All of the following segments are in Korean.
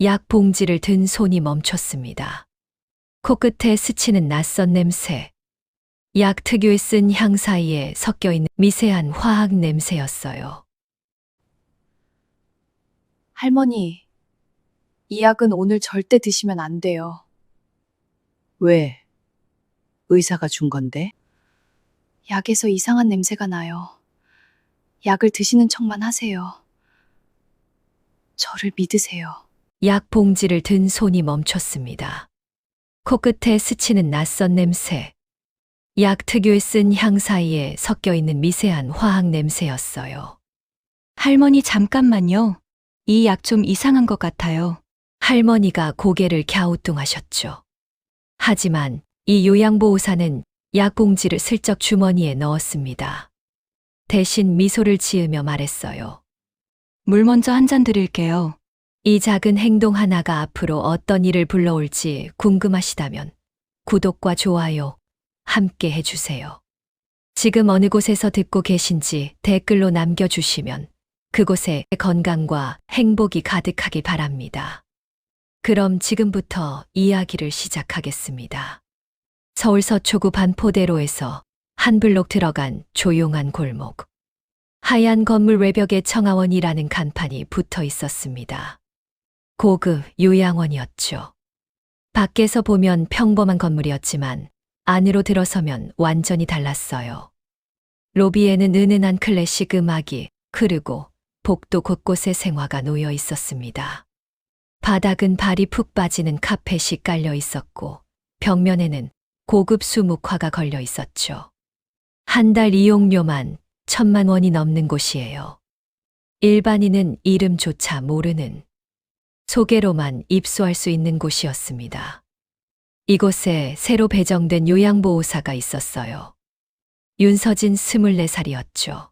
약 봉지를 든 손이 멈췄습니다. 코끝에 스치는 낯선 냄새. 약 특유의 쓴 향 사이에 섞여 있는 미세한 화학 냄새였어요. 할머니, 이 약은 오늘 절대 드시면 안 돼요. 왜? 의사가 준 건데? 약에서 이상한 냄새가 나요. 약을 드시는 척만 하세요. 저를 믿으세요. 약 봉지를 든 손이 멈췄습니다. 코끝에 스치는 낯선 냄새. 약 특유의 쓴 향 사이에 섞여 있는 미세한 화학 냄새였어요. 할머니 잠깐만요. 이 약 좀 이상한 것 같아요. 할머니가 고개를 갸우뚱하셨죠. 하지만 이 요양보호사는 약 봉지를 슬쩍 주머니에 넣었습니다. 대신 미소를 지으며 말했어요. 물 먼저 한 잔 드릴게요. 이 작은 행동 하나가 앞으로 어떤 일을 불러올지 궁금하시다면 구독과 좋아요 함께 해주세요. 지금 어느 곳에서 듣고 계신지 댓글로 남겨주시면 그곳에 건강과 행복이 가득하길 바랍니다. 그럼 지금부터 이야기를 시작하겠습니다. 서울 서초구 반포대로에서 한 블록 들어간 조용한 골목. 하얀 건물 외벽에 청아원이라는 간판이 붙어 있었습니다. 고급 요양원이었죠. 밖에서 보면 평범한 건물이었지만 안으로 들어서면 완전히 달랐어요. 로비에는 은은한 클래식 음악이 흐르고 복도 곳곳에 생화가 놓여 있었습니다. 바닥은 발이 푹 빠지는 카펫이 깔려 있었고 벽면에는 고급 수묵화가 걸려 있었죠. 한 달 이용료만 1,000만 원이 넘는 곳이에요. 일반인은 이름조차 모르는 소개로만 입소할 수 있는 곳이었습니다. 이곳에 새로 배정된 요양보호사가 있었어요. 윤서진 24살이었죠.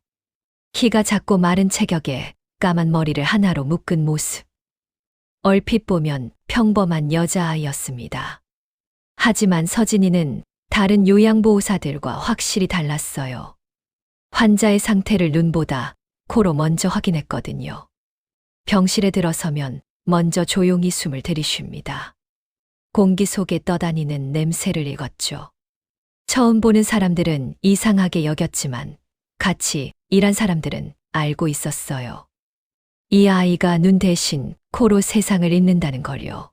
키가 작고 마른 체격에 까만 머리를 하나로 묶은 모습. 얼핏 보면 평범한 여자아이였습니다. 하지만 서진이는 다른 요양보호사들과 확실히 달랐어요. 환자의 상태를 눈보다 코로 먼저 확인했거든요. 병실에 들어서면 먼저 조용히 숨을 들이쉽니다. 공기 속에 떠다니는 냄새를 읽었죠. 처음 보는 사람들은 이상하게 여겼지만 같이 일한 사람들은 알고 있었어요. 이 아이가 눈 대신 코로 세상을 읽는다는 걸요.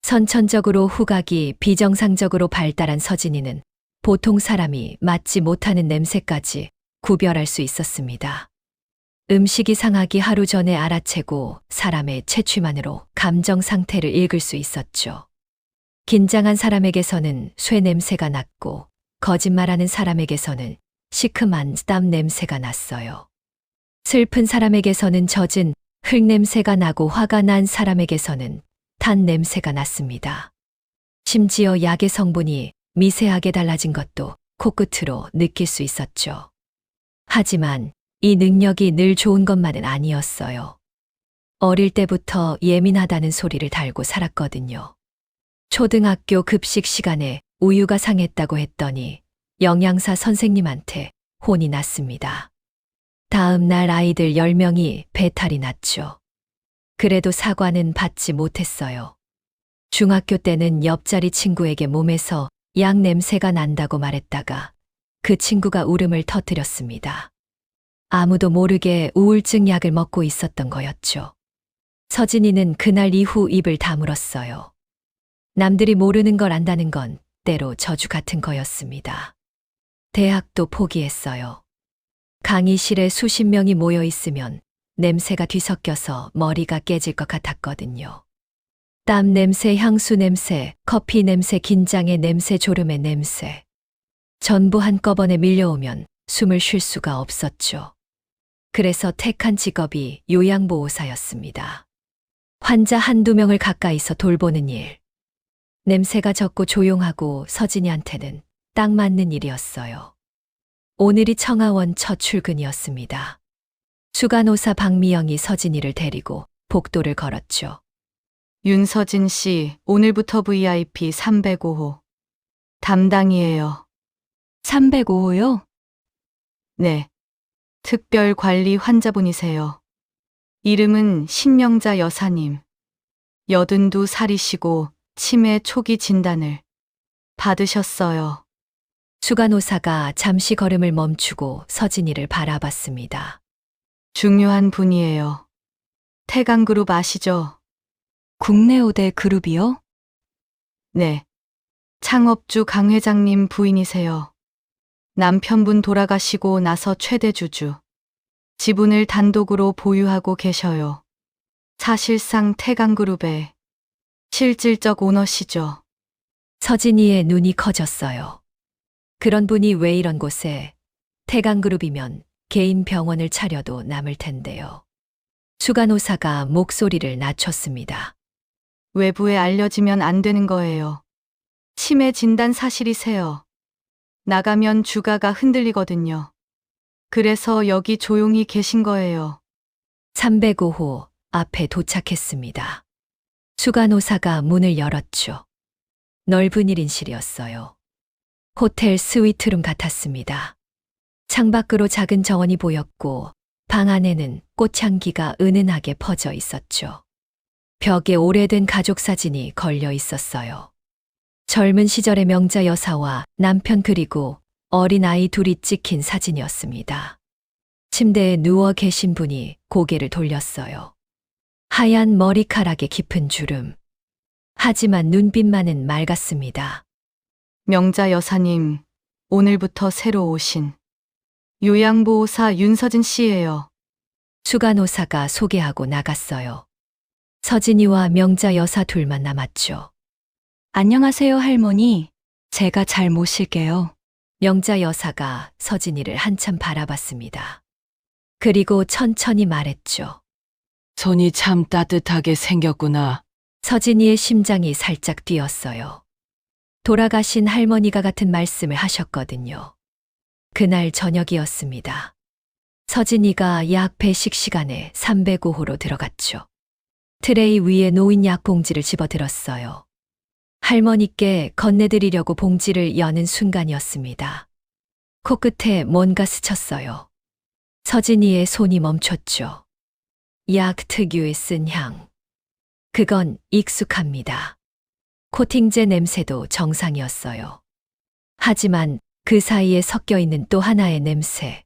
선천적으로 후각이 비정상적으로 발달한 서진이는 보통 사람이 맡지 못하는 냄새까지 구별할 수 있었습니다. 음식이 상하기 하루 전에 알아채고 사람의 채취만으로 감정 상태를 읽을 수 있었죠. 긴장한 사람에게서는 쇠 냄새가 났고 거짓말하는 사람에게서는 시큼한 땀 냄새가 났어요. 슬픈 사람에게서는 젖은 흙 냄새가 나고 화가 난 사람에게서는 탄 냄새가 났습니다. 심지어 약의 성분이 미세하게 달라진 것도 코끝으로 느낄 수 있었죠. 하지만 이 능력이 늘 좋은 것만은 아니었어요. 어릴 때부터 예민하다는 소리를 달고 살았거든요. 초등학교 급식 시간에 우유가 상했다고 했더니 영양사 선생님한테 혼이 났습니다. 다음 날 아이들 10명이 배탈이 났죠. 그래도 사과는 받지 못했어요. 중학교 때는 옆자리 친구에게 몸에서 약 냄새가 난다고 말했다가 그 친구가 울음을 터뜨렸습니다. 아무도 모르게 우울증 약을 먹고 있었던 거였죠. 서진이는 그날 이후 입을 다물었어요. 남들이 모르는 걸 안다는 건 때로 저주 같은 거였습니다. 대학도 포기했어요. 강의실에 수십 명이 모여 있으면 냄새가 뒤섞여서 머리가 깨질 것 같았거든요. 땀 냄새, 향수 냄새, 커피 냄새, 긴장의 냄새, 졸음의 냄새. 전부 한꺼번에 밀려오면 숨을 쉴 수가 없었죠. 그래서 택한 직업이 요양보호사였습니다. 환자 한두 명을 가까이서 돌보는 일. 냄새가 적고 조용하고 서진이한테는 딱 맞는 일이었어요. 오늘이 청아원 첫 출근이었습니다. 수간호사 박미영이 서진이를 데리고 복도를 걸었죠. 윤서진 씨, 오늘부터 VIP 305호. 담당이에요. 305호요? 네. 특별 관리 환자분이세요. 이름은 신명자 여사님. 82살이시고 치매 초기 진단을 받으셨어요. 수간호사가 잠시 걸음을 멈추고 서진이를 바라봤습니다. 중요한 분이에요. 태강그룹 아시죠? 국내 5대 그룹이요? 네. 창업주 강 회장님 부인이세요. 남편분 돌아가시고 나서 최대 주주. 지분을 단독으로 보유하고 계셔요. 사실상 태강그룹의 실질적 오너시죠. 서진이의 눈이 커졌어요. 그런 분이 왜 이런 곳에 태강그룹이면 개인 병원을 차려도 남을 텐데요. 수간호사가 목소리를 낮췄습니다. 외부에 알려지면 안 되는 거예요. 치매 진단 사실이세요. 나가면 주가가 흔들리거든요. 그래서 여기 조용히 계신 거예요. 305호 앞에 도착했습니다. 수간호사가 문을 열었죠. 넓은 1인실이었어요. 호텔 스위트룸 같았습니다. 창밖으로 작은 정원이 보였고 방 안에는 꽃향기가 은은하게 퍼져 있었죠. 벽에 오래된 가족 사진이 걸려 있었어요. 젊은 시절의 명자 여사와 남편 그리고 어린 아이 둘이 찍힌 사진이었습니다. 침대에 누워 계신 분이 고개를 돌렸어요. 하얀 머리카락에 깊은 주름. 하지만 눈빛만은 맑았습니다. 명자 여사님, 오늘부터 새로 오신 요양보호사 윤서진 씨예요. 수간호사가 소개하고 나갔어요. 서진이와 명자 여사 둘만 남았죠. 안녕하세요, 할머니. 제가 잘 모실게요. 명자 여사가 서진이를 한참 바라봤습니다. 그리고 천천히 말했죠. 손이 참 따뜻하게 생겼구나. 서진이의 심장이 살짝 뛰었어요. 돌아가신 할머니가 같은 말씀을 하셨거든요. 그날 저녁이었습니다. 서진이가 약 배식 시간에 305호로 들어갔죠. 트레이 위에 놓인 약 봉지를 집어들었어요. 할머니께 건네드리려고 봉지를 여는 순간이었습니다. 코끝에 뭔가 스쳤어요. 서진이의 손이 멈췄죠. 약 특유의 쓴 향. 그건 익숙합니다. 코팅제 냄새도 정상이었어요. 하지만 그 사이에 섞여 있는 또 하나의 냄새.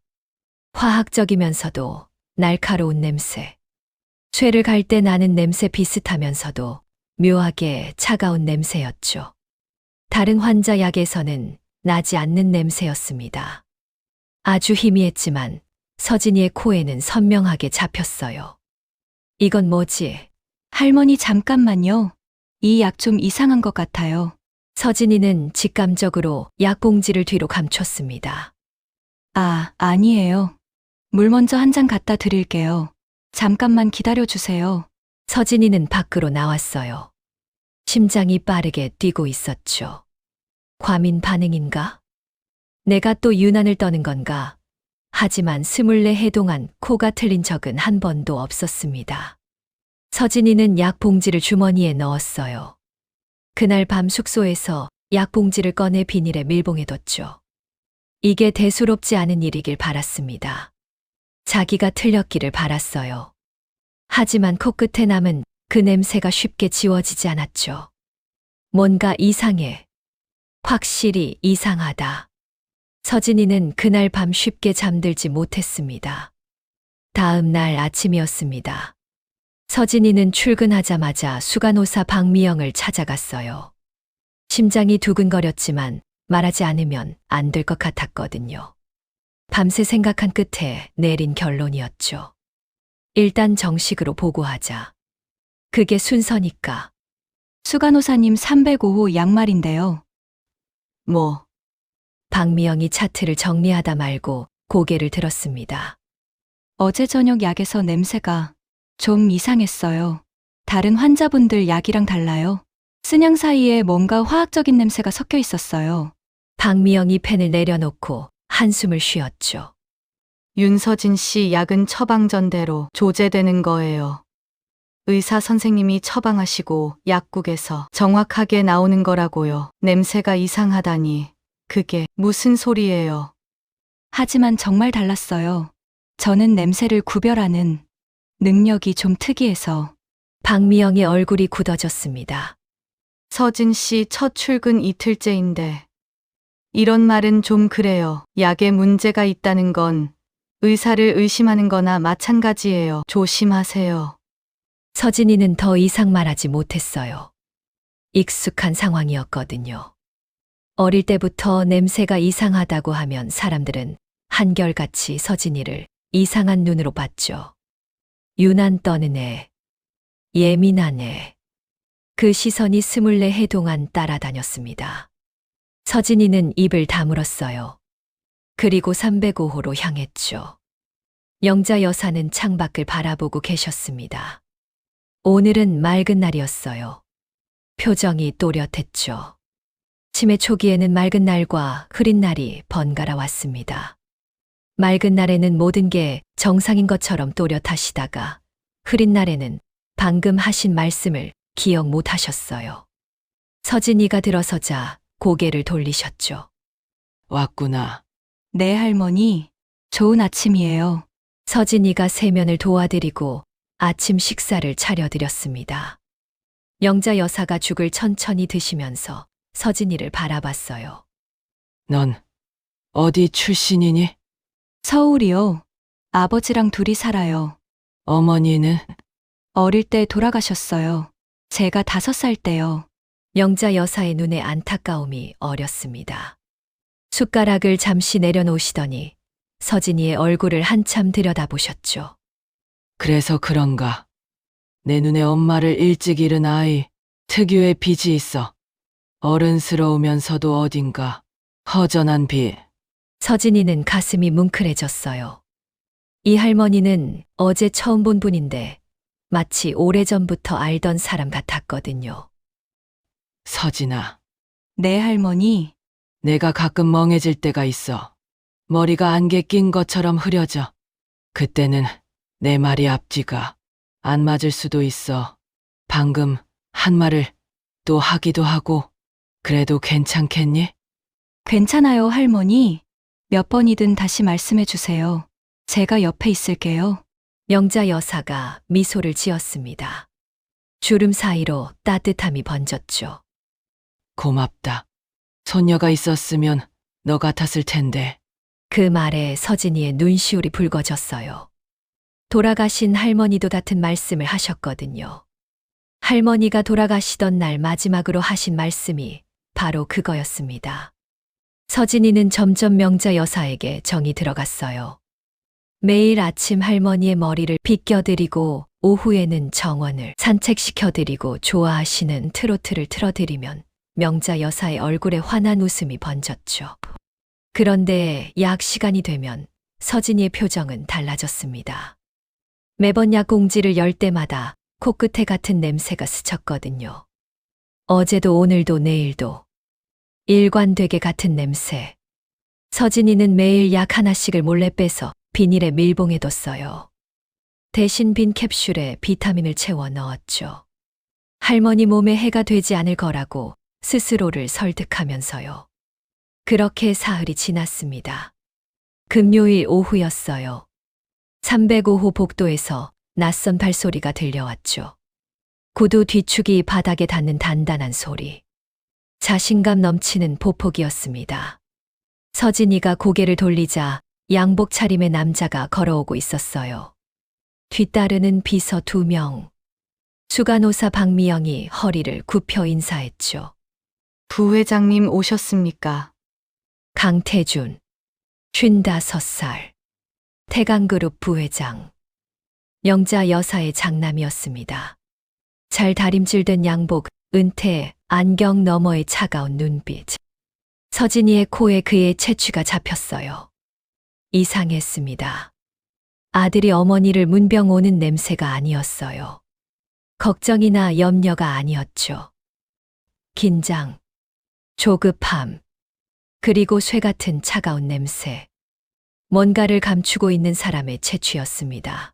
화학적이면서도 날카로운 냄새. 쇠를 갈 때 나는 냄새 비슷하면서도 묘하게 차가운 냄새였죠. 다른 환자 약에서는 나지 않는 냄새였습니다. 아주 희미했지만 서진이의 코에는 선명하게 잡혔어요. 이건 뭐지? 할머니 잠깐만요. 이 약 좀 이상한 것 같아요. 서진이는 직감적으로 약봉지를 뒤로 감췄습니다. 아니에요. 물 먼저 한 잔 갖다 드릴게요. 잠깐만 기다려 주세요. 서진이는 밖으로 나왔어요. 심장이 빠르게 뛰고 있었죠. 과민 반응인가? 내가 또 유난을 떠는 건가? 하지만 24해 동안 코가 틀린 적은 한 번도 없었습니다. 서진이는 약봉지를 주머니에 넣었어요. 그날 밤 숙소에서 약봉지를 꺼내 비닐에 밀봉해뒀죠. 이게 대수롭지 않은 일이길 바랐습니다. 자기가 틀렸기를 바랐어요. 하지만 코끝에 남은 그 냄새가 쉽게 지워지지 않았죠. 뭔가 이상해. 확실히 이상하다. 서진이는 그날 밤 쉽게 잠들지 못했습니다. 다음 날 아침이었습니다. 서진이는 출근하자마자 수간호사 박미영을 찾아갔어요. 심장이 두근거렸지만 말하지 않으면 안 될 것 같았거든요. 밤새 생각한 끝에 내린 결론이었죠. 일단 정식으로 보고하자. 그게 순서니까. 수간호사님 305호 양말인데요. 뭐, 박미영이 차트를 정리하다 말고 고개를 들었습니다. 어제 저녁 약에서 냄새가 좀 이상했어요. 다른 환자분들 약이랑 달라요. 쓴양 사이에 뭔가 화학적인 냄새가 섞여 있었어요. 박미영이 펜을 내려놓고 한숨을 쉬었죠. 윤서진 씨 약은 처방전대로 조제되는 거예요. 의사 선생님이 처방하시고 약국에서 정확하게 나오는 거라고요. 냄새가 이상하다니. 그게 무슨 소리예요? 하지만 정말 달랐어요. 저는 냄새를 구별하는 능력이 좀 특이해서. 박미영의 얼굴이 굳어졌습니다. 서진 씨 첫 출근 이틀째인데 이런 말은 좀 그래요. 약에 문제가 있다는 건 의사를 의심하는 거나 마찬가지예요. 조심하세요. 서진이는 더 이상 말하지 못했어요. 익숙한 상황이었거든요. 어릴 때부터 냄새가 이상하다고 하면 사람들은 한결같이 서진이를 이상한 눈으로 봤죠. 유난 떠는 애, 예민한 애. 그 시선이 24해 동안 따라다녔습니다. 서진이는 입을 다물었어요. 그리고 305호로 향했죠. 영자 여사는 창밖을 바라보고 계셨습니다. 오늘은 맑은 날이었어요. 표정이 또렷했죠. 치매 초기에는 맑은 날과 흐린 날이 번갈아 왔습니다. 맑은 날에는 모든 게 정상인 것처럼 또렷하시다가 흐린 날에는 방금 하신 말씀을 기억 못 하셨어요. 서진이가 들어서자 고개를 돌리셨죠. 왔구나. 네, 할머니. 좋은 아침이에요. 서진이가 세면을 도와드리고 아침 식사를 차려드렸습니다. 영자 여사가 죽을 천천히 드시면서 서진이를 바라봤어요. 넌 어디 출신이니? 서울이요. 아버지랑 둘이 살아요. 어머니는? 어릴 때 돌아가셨어요. 제가 5살 때요. 영자 여사의 눈에 안타까움이 어렸습니다. 숟가락을 잠시 내려놓으시더니 서진이의 얼굴을 한참 들여다보셨죠. 그래서 그런가. 내 눈에 엄마를 일찍 잃은 아이, 특유의 빚이 있어. 어른스러우면서도 어딘가 허전한 빚. 서진이는 가슴이 뭉클해졌어요. 이 할머니는 어제 처음 본 분인데 마치 오래전부터 알던 사람 같았거든요. 서진아, 네, 할머니. 내가 가끔 멍해질 때가 있어. 머리가 안개 낀 것처럼 흐려져. 그때는 내 말이 앞뒤가 안 맞을 수도 있어. 방금 한 말을 또 하기도 하고. 그래도 괜찮겠니? 괜찮아요, 할머니. 몇 번이든 다시 말씀해 주세요. 제가 옆에 있을게요. 영자 여사가 미소를 지었습니다. 주름 사이로 따뜻함이 번졌죠. 고맙다. 손녀가 있었으면 너 같았을 텐데. 그 말에 서진이의 눈시울이 붉어졌어요. 돌아가신 할머니도 같은 말씀을 하셨거든요. 할머니가 돌아가시던 날 마지막으로 하신 말씀이 바로 그거였습니다. 서진이는 점점 명자 여사에게 정이 들어갔어요. 매일 아침 할머니의 머리를 빗겨드리고 오후에는 정원을 산책시켜드리고 좋아하시는 트로트를 틀어드리면 명자 여사의 얼굴에 환한 웃음이 번졌죠. 그런데 약 시간이 되면 서진이의 표정은 달라졌습니다. 매번 약 공지를 열 때마다 코끝에 같은 냄새가 스쳤거든요. 어제도 오늘도 내일도 일관되게 같은 냄새. 서진이는 매일 약 하나씩을 몰래 빼서 비닐에 밀봉해뒀어요. 대신 빈 캡슐에 비타민을 채워 넣었죠. 할머니 몸에 해가 되지 않을 거라고 스스로를 설득하면서요. 그렇게 사흘이 지났습니다. 금요일 오후였어요. 305호 복도에서 낯선 발소리가 들려왔죠. 구두 뒤축이 바닥에 닿는 단단한 소리. 자신감 넘치는 보폭이었습니다. 서진이가 고개를 돌리자 양복 차림의 남자가 걸어오고 있었어요. 뒤따르는 비서 2명. 수간호사 박미영이 허리를 굽혀 인사했죠. 부회장님 오셨습니까? 강태준, 55살. 태강그룹 부회장. 영자 여사의 장남이었습니다. 잘 다림질된 양복, 은퇴, 안경 너머의 차가운 눈빛. 서진이의 코에 그의 채취가 잡혔어요. 이상했습니다. 아들이 어머니를 문병 오는 냄새가 아니었어요. 걱정이나 염려가 아니었죠. 긴장, 조급함, 그리고 쇠 같은 차가운 냄새. 뭔가를 감추고 있는 사람의 채취였습니다.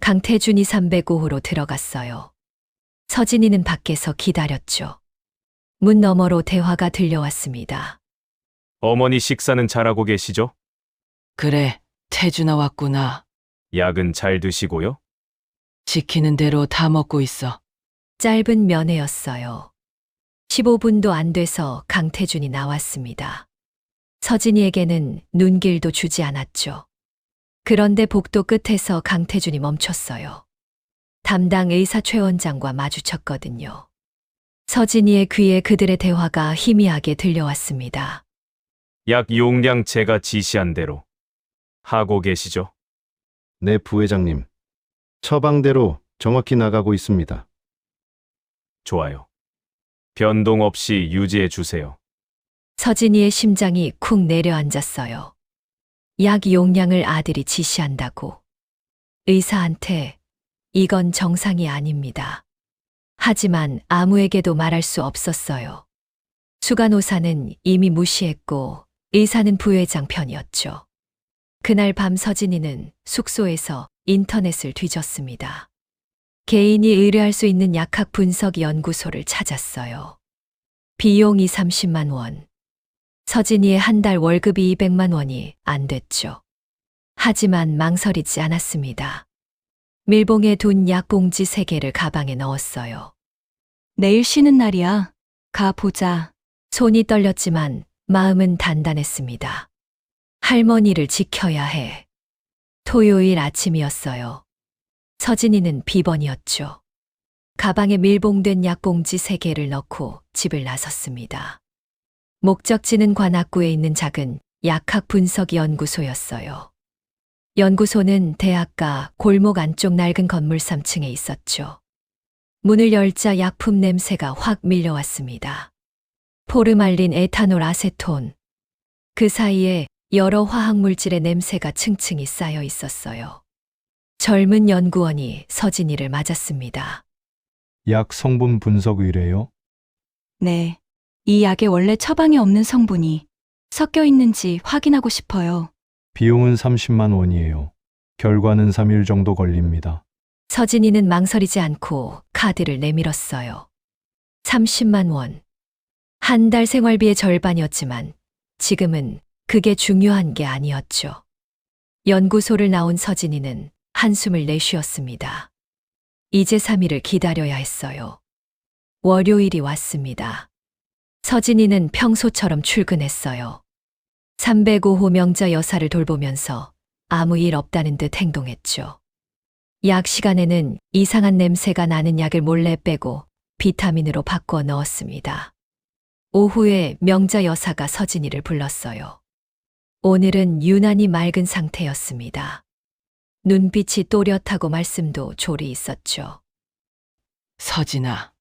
강태준이 305호로 들어갔어요. 서진이는 밖에서 기다렸죠. 문 너머로 대화가 들려왔습니다. 어머니 식사는 잘하고 계시죠? 그래, 태준아 왔구나. 약은 잘 드시고요? 시키는 대로 다 먹고 있어. 짧은 면회였어요. 15분도 안 돼서 강태준이 나왔습니다. 서진이에게는 눈길도 주지 않았죠. 그런데 복도 끝에서 강태준이 멈췄어요. 담당 의사 최 원장과 마주쳤거든요. 서진이의 귀에 그들의 대화가 희미하게 들려왔습니다. 약 용량 제가 지시한 대로 하고 계시죠? 네, 부회장님. 처방대로 정확히 나가고 있습니다. 좋아요. 변동 없이 유지해 주세요. 서진이의 심장이 쿵 내려앉았어요. 약 용량을 아들이 지시한다고. 의사한테 이건 정상이 아닙니다. 하지만 아무에게도 말할 수 없었어요. 수간호사는 이미 무시했고 의사는 부회장 편이었죠. 그날 밤 서진이는 숙소에서 인터넷을 뒤졌습니다. 개인이 의뢰할 수 있는 약학 분석 연구소를 찾았어요. 비용 30만 원. 서진이의 한 달 월급이 200만 원이 안 됐죠. 하지만 망설이지 않았습니다. 밀봉에 둔 약봉지 3개를 가방에 넣었어요. 내일 쉬는 날이야. 가 보자. 손이 떨렸지만 마음은 단단했습니다. 할머니를 지켜야 해. 토요일 아침이었어요. 서진이는 비번이었죠. 가방에 밀봉된 약봉지 3개를 넣고 집을 나섰습니다. 목적지는 관악구에 있는 작은 약학 분석 연구소였어요. 연구소는 대학가 골목 안쪽 낡은 건물 3층에 있었죠. 문을 열자 약품 냄새가 확 밀려왔습니다. 포르말린, 에탄올, 아세톤. 그 사이에 여러 화학물질의 냄새가 층층이 쌓여 있었어요. 젊은 연구원이 서진이를 맞았습니다. 약 성분 분석 의뢰요? 네. 이 약에 원래 처방에 없는 성분이 섞여 있는지 확인하고 싶어요. 비용은 30만 원이에요. 결과는 3일 정도 걸립니다. 서진이는 망설이지 않고 카드를 내밀었어요. 30만 원. 한 달 생활비의 절반이었지만 지금은 그게 중요한 게 아니었죠. 연구소를 나온 서진이는 한숨을 내쉬었습니다. 이제 3일을 기다려야 했어요. 월요일이 왔습니다. 서진이는 평소처럼 출근했어요. 305호 명자 여사를 돌보면서 아무 일 없다는 듯 행동했죠. 약 시간에는 이상한 냄새가 나는 약을 몰래 빼고 비타민으로 바꿔 넣었습니다. 오후에 명자 여사가 서진이를 불렀어요. 오늘은 유난히 맑은 상태였습니다. 눈빛이 또렷하고 말씀도 조리 있었죠. 서진아,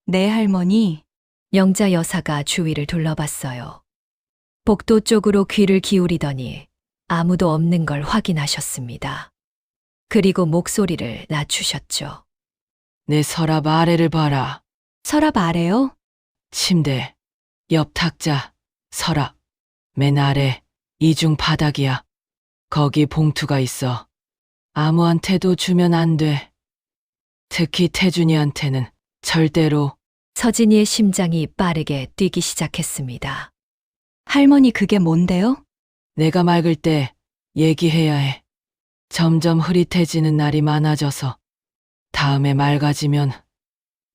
네, 할머니. 명자 여사가 주위를 둘러봤어요. 복도 쪽으로 귀를 기울이더니 아무도 없는 걸 확인하셨습니다. 그리고 목소리를 낮추셨죠. 내 서랍 아래를 봐라. 서랍 아래요? 침대, 옆 탁자, 서랍, 맨 아래, 이중 바닥이야. 거기 봉투가 있어. 아무한테도 주면 안 돼. 특히 태준이한테는 절대로. 서진이의 심장이 빠르게 뛰기 시작했습니다. 할머니, 그게 뭔데요? 내가 맑을 때 얘기해야 해. 점점 흐릿해지는 날이 많아져서 다음에 맑아지면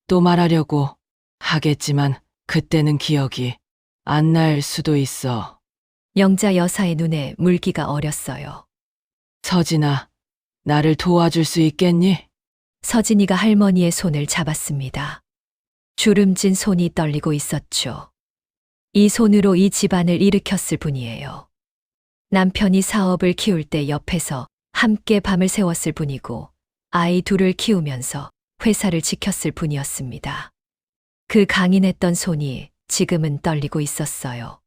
또 말하려고 하겠지만 그때는 기억이 안 날 수도 있어. 명자 여사의 눈에 물기가 어렸어요. 서진아, 나를 도와줄 수 있겠니? 서진이가 할머니의 손을 잡았습니다. 주름진 손이 떨리고 있었죠. 이 손으로 이 집안을 일으켰을 분이에요. 남편이 사업을 키울 때 옆에서 함께 밤을 새웠을 분이고 아이 둘을 키우면서 회사를 지켰을 분이었습니다. 그 강인했던 손이 지금은 떨리고 있었어요.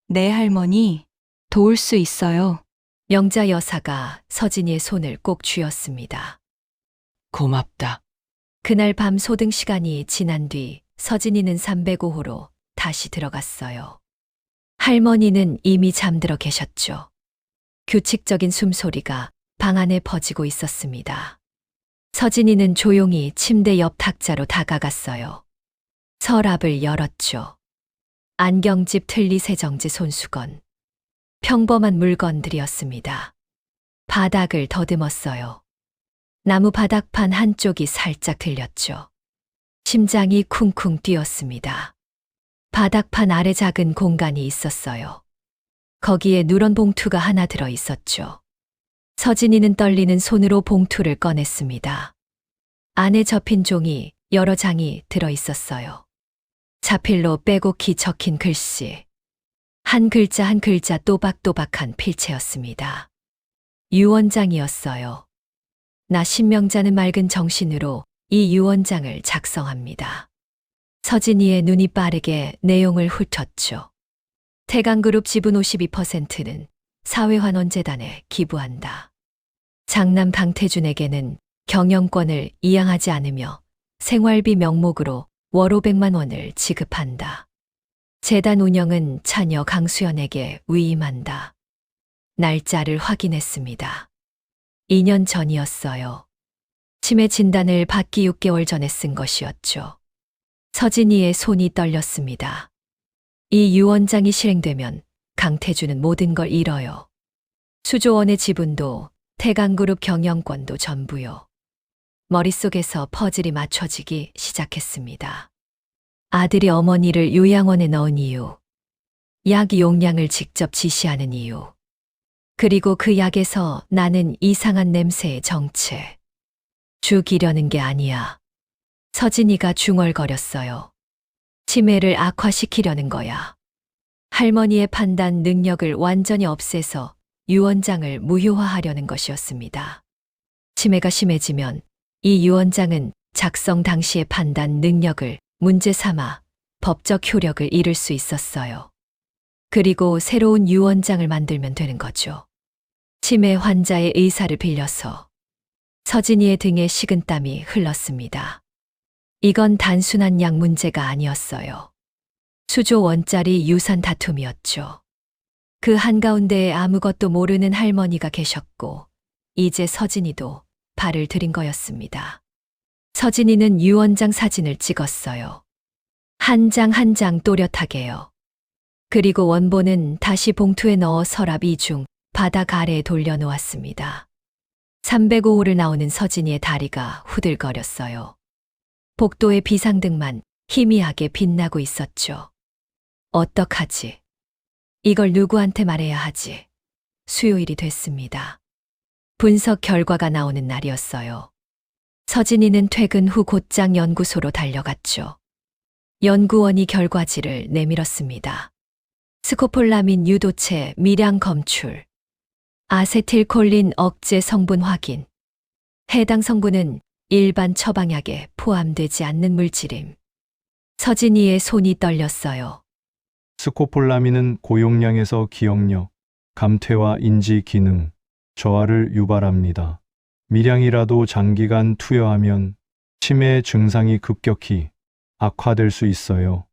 네, 할머니. 도울 수 있어요. 명자 여사가 서진이의 손을 꼭 쥐었습니다. 고맙다. 그날 밤 소등 시간이 지난 뒤 서진이는 305호로 다시 들어갔어요. 할머니는 이미 잠들어 계셨죠. 규칙적인 숨소리가 방 안에 퍼지고 있었습니다. 서진이는 조용히 침대 옆 탁자로 다가갔어요. 서랍을 열었죠. 안경집, 틀니, 세정지, 손수건. 평범한 물건들이었습니다. 바닥을 더듬었어요. 나무 바닥판 한쪽이 살짝 들렸죠. 심장이 쿵쿵 뛰었습니다. 바닥판 아래 작은 공간이 있었어요. 거기에 누런 봉투가 하나 들어 있었죠. 서진이는 떨리는 손으로 봉투를 꺼냈습니다. 안에 접힌 종이 여러 장이 들어 있었어요. 자필로 빼곡히 적힌 글씨. 한 글자 한 글자 또박또박한 필체였습니다. 유언장이었어요. 나 신명자는 맑은 정신으로 이 유언장을 작성합니다. 서진이의 눈이 빠르게 내용을 훑었죠. 태강그룹 지분 52%는 사회환원재단에 기부한다. 장남 강태준에게는 경영권을 이양하지 않으며 생활비 명목으로 월 500만 원을 지급한다. 재단 운영은 차녀 강수연에게 위임한다. 날짜를 확인했습니다. 2년 전이었어요. 치매 진단을 받기 6개월 전에 쓴 것이었죠. 서진이의 손이 떨렸습니다. 이 유언장이 실행되면 강태준은 모든 걸 잃어요. 수조원의 지분도 태강그룹 경영권도 전부요. 머릿속에서 퍼즐이 맞춰지기 시작했습니다. 아들이 어머니를 요양원에 넣은 이유, 약 용량을 직접 지시하는 이유, 그리고 그 약에서 나는 이상한 냄새의 정체. 죽이려는 게 아니야. 서진이가 중얼거렸어요. 치매를 악화시키려는 거야. 할머니의 판단 능력을 완전히 없애서 유언장을 무효화하려는 것이었습니다. 치매가 심해지면 이 유언장은 작성 당시의 판단 능력을 문제 삼아 법적 효력을 잃을 수 있었어요. 그리고 새로운 유언장을 만들면 되는 거죠. 치매 환자의 의사를 빌려서 서진이의 등에 식은땀이 흘렀습니다. 이건 단순한 약 문제가 아니었어요. 수조 원짜리 유산 다툼이었죠. 그 한가운데에 아무것도 모르는 할머니가 계셨고, 이제 서진이도 발을 들인 거였습니다. 서진이는 유언장 사진을 찍었어요. 한 장 한 장 또렷하게요. 그리고 원본은 다시 봉투에 넣어 서랍 이중 바닥 아래에 돌려놓았습니다. 305호를 나오는 서진이의 다리가 후들거렸어요. 복도의 비상등만 희미하게 빛나고 있었죠. 어떡하지? 이걸 누구한테 말해야 하지? 수요일이 됐습니다. 분석 결과가 나오는 날이었어요. 서진이는 퇴근 후 곧장 연구소로 달려갔죠. 연구원이 결과지를 내밀었습니다. 스코폴라민 유도체 미량 검출, 아세틸콜린 억제 성분 확인. 해당 성분은 일반 처방약에 포함되지 않는 물질임. 서진이의 손이 떨렸어요. 스코폴라민은 고용량에서 기억력, 감퇴와 인지 기능, 저하를 유발합니다. 미량이라도 장기간 투여하면 치매 증상이 급격히 악화될 수 있어요.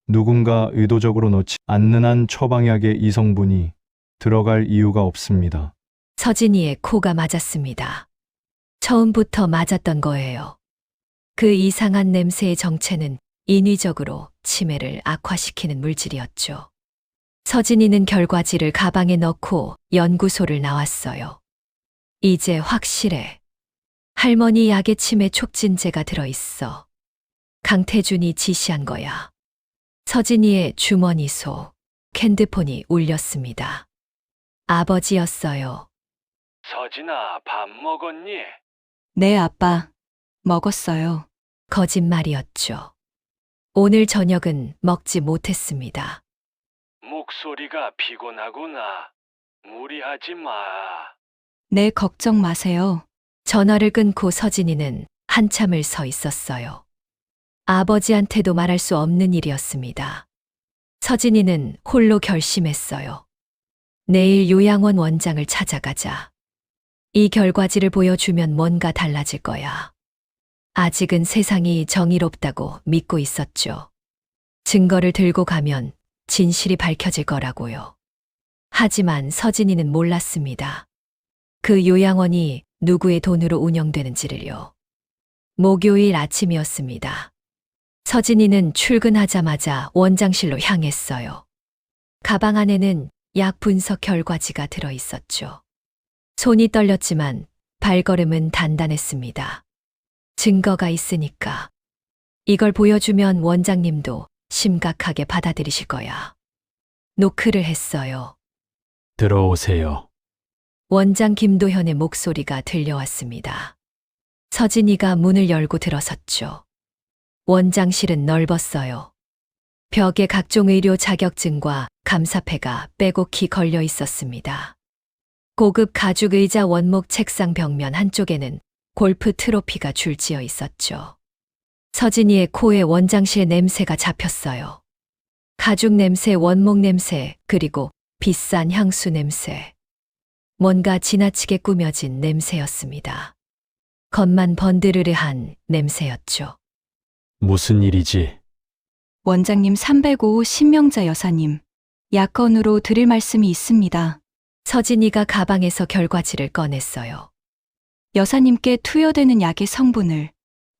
누군가 의도적으로 넣지 않는 한 처방약에 이 성분이 들어갈 이유가 없습니다. 서진이의 코가 맞았습니다. 처음부터 맞았던 거예요. 그 이상한 냄새의 정체는 인위적으로 치매를 악화시키는 물질이었죠. 서진이는 결과지를 가방에 넣고 연구소를 나왔어요. 이제 확실해. 할머니 약에 치매 촉진제가 들어있어. 강태준이 지시한 거야. 서진이의 주머니 속 핸드폰이 울렸습니다. 아버지였어요. 서진아, 밥 먹었니? 네, 아빠. 먹었어요. 거짓말이었죠. 오늘 저녁은 먹지 못했습니다. 목소리가 피곤하구나. 무리하지 마. 네, 걱정 마세요. 전화를 끊고 서진이는 한참을 서 있었어요. 아버지한테도 말할 수 없는 일이었습니다. 서진이는 홀로 결심했어요. 내일 요양원 원장을 찾아가자. 이 결과지를 보여주면 뭔가 달라질 거야. 아직은 세상이 정의롭다고 믿고 있었죠. 증거를 들고 가면 진실이 밝혀질 거라고요. 하지만 서진이는 몰랐습니다. 그 요양원이 누구의 돈으로 운영되는지를요. 목요일 아침이었습니다. 서진이는 출근하자마자 원장실로 향했어요. 가방 안에는 약 분석 결과지가 들어 있었죠. 손이 떨렸지만 발걸음은 단단했습니다. 증거가 있으니까. 이걸 보여주면 원장님도 심각하게 받아들이실 거야. 노크를 했어요. 들어오세요. 원장 김도현의 목소리가 들려왔습니다. 서진이가 문을 열고 들어섰죠. 원장실은 넓었어요. 벽에 각종 의료 자격증과 감사패가 빼곡히 걸려 있었습니다. 고급 가죽 의자 원목 책상 벽면 한쪽에는 골프 트로피가 줄지어 있었죠. 서진이의 코에 원장실 냄새가 잡혔어요. 가죽 냄새, 원목 냄새, 그리고 비싼 향수 냄새. 뭔가 지나치게 꾸며진 냄새였습니다. 겉만 번드르르한 냄새였죠. 무슨 일이지? 원장님 305 신명자 여사님, 약건으로 드릴 말씀이 있습니다. 서진이가 가방에서 결과지를 꺼냈어요. 여사님께 투여되는 약의 성분을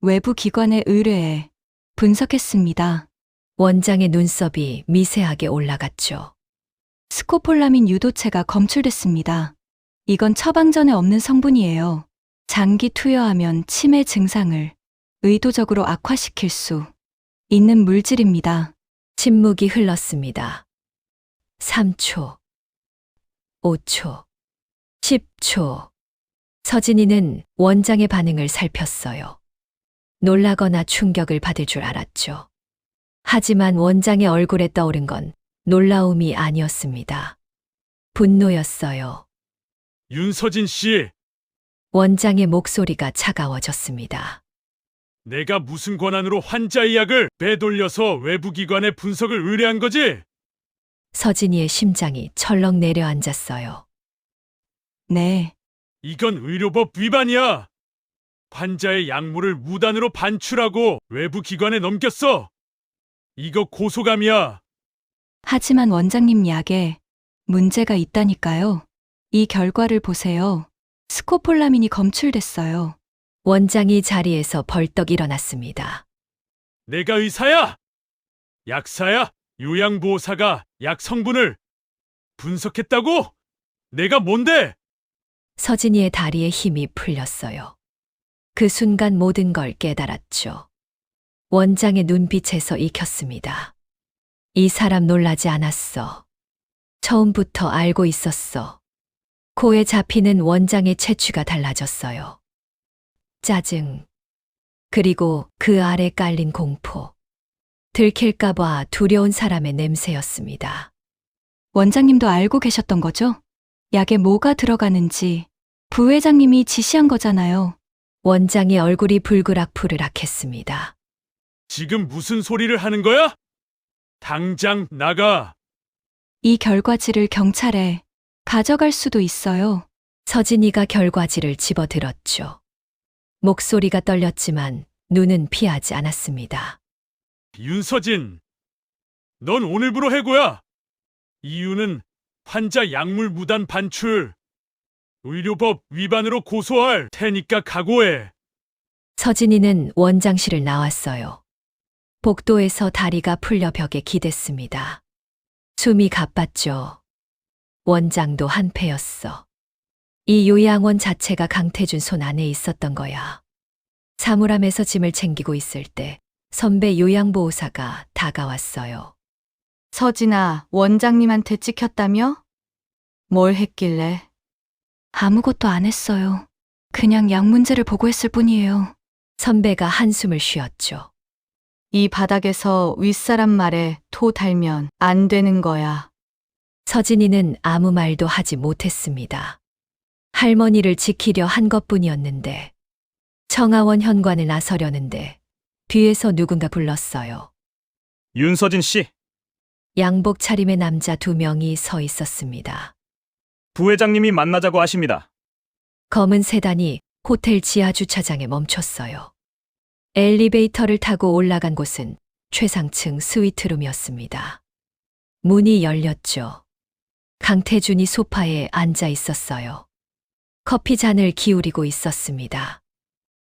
외부 기관에 의뢰해 분석했습니다. 원장의 눈썹이 미세하게 올라갔죠. 스코폴라민 유도체가 검출됐습니다. 이건 처방전에 없는 성분이에요. 장기 투여하면 치매 증상을 의도적으로 악화시킬 수 있는 물질입니다. 침묵이 흘렀습니다. 3초, 5초, 10초. 서진이는 원장의 반응을 살폈어요. 놀라거나 충격을 받을 줄 알았죠. 하지만 원장의 얼굴에 떠오른 건 놀라움이 아니었습니다. 분노였어요. 윤서진 씨, 원장의 목소리가 차가워졌습니다. 내가 무슨 권한으로 환자의 약을 빼돌려서 외부 기관에 분석을 의뢰한 거지? 서진이의 심장이 철렁 내려앉았어요. 네, 이건 의료법 위반이야. 환자의 약물을 무단으로 반출하고 외부 기관에 넘겼어. 이거 고소감이야. 하지만 원장님 약에 문제가 있다니까요. 이 결과를 보세요. 스코폴라민이 검출됐어요. 원장이 자리에서 벌떡 일어났습니다. 내가 의사야? 약사야? 요양보호사가 약 성분을 분석했다고? 내가 뭔데? 서진이의 다리에 힘이 풀렸어요. 그 순간 모든 걸 깨달았죠. 원장의 눈빛에서 익혔습니다. 이 사람 놀라지 않았어. 처음부터 알고 있었어. 코에 잡히는 원장의 채취가 달라졌어요. 짜증. 그리고 그 아래 깔린 공포. 들킬까봐 두려운 사람의 냄새였습니다. 원장님도 알고 계셨던 거죠? 약에 뭐가 들어가는지 부회장님이 지시한 거잖아요. 원장의 얼굴이 불그락불그락했습니다. 지금 무슨 소리를 하는 거야? 당장 나가. 이 결과지를 경찰에 가져갈 수도 있어요. 서진이가 결과지를 집어들었죠. 목소리가 떨렸지만 눈은 피하지 않았습니다. 윤서진, 넌 오늘부로 해고야. 이유는 환자 약물 무단 반출. 의료법 위반으로 고소할 테니까 각오해. 서진이는 원장실을 나왔어요. 복도에서 다리가 풀려 벽에 기댔습니다. 숨이 가빴죠. 원장도 한패였어. 이 요양원 자체가 강태준 손 안에 있었던 거야. 사물함에서 짐을 챙기고 있을 때 선배 요양보호사가 다가왔어요. 서진아, 원장님한테 찍혔다며? 뭘 했길래? 아무것도 안 했어요. 그냥 약 문제를 보고했을 뿐이에요. 선배가 한숨을 쉬었죠. 이 바닥에서 윗사람 말에 토 달면 안 되는 거야. 서진이는 아무 말도 하지 못했습니다. 할머니를 지키려 한 것뿐이었는데 청하원 현관에 나서려는데 뒤에서 누군가 불렀어요. 윤서진 씨, 양복 차림의 남자 2명이 서 있었습니다. 부회장님이 만나자고 하십니다. 검은 세단이 호텔 지하 주차장에 멈췄어요. 엘리베이터를 타고 올라간 곳은 최상층 스위트룸이었습니다. 문이 열렸죠. 강태준이 소파에 앉아 있었어요. 커피 잔을 기울이고 있었습니다.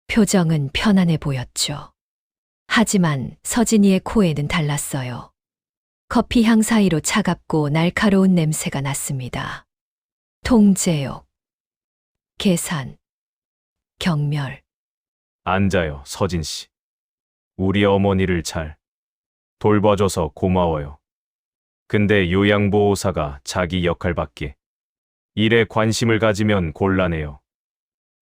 표정은 편안해 보였죠. 하지만 서진이의 코에는 달랐어요. 커피 향 사이로 차갑고 날카로운 냄새가 났습니다. 통제욕, 계산, 경멸. 앉아요, 서진 씨. 우리 어머니를 잘 돌봐줘서 고마워요. 근데 요양보호사가 자기 역할밖에 일에 관심을 가지면 곤란해요.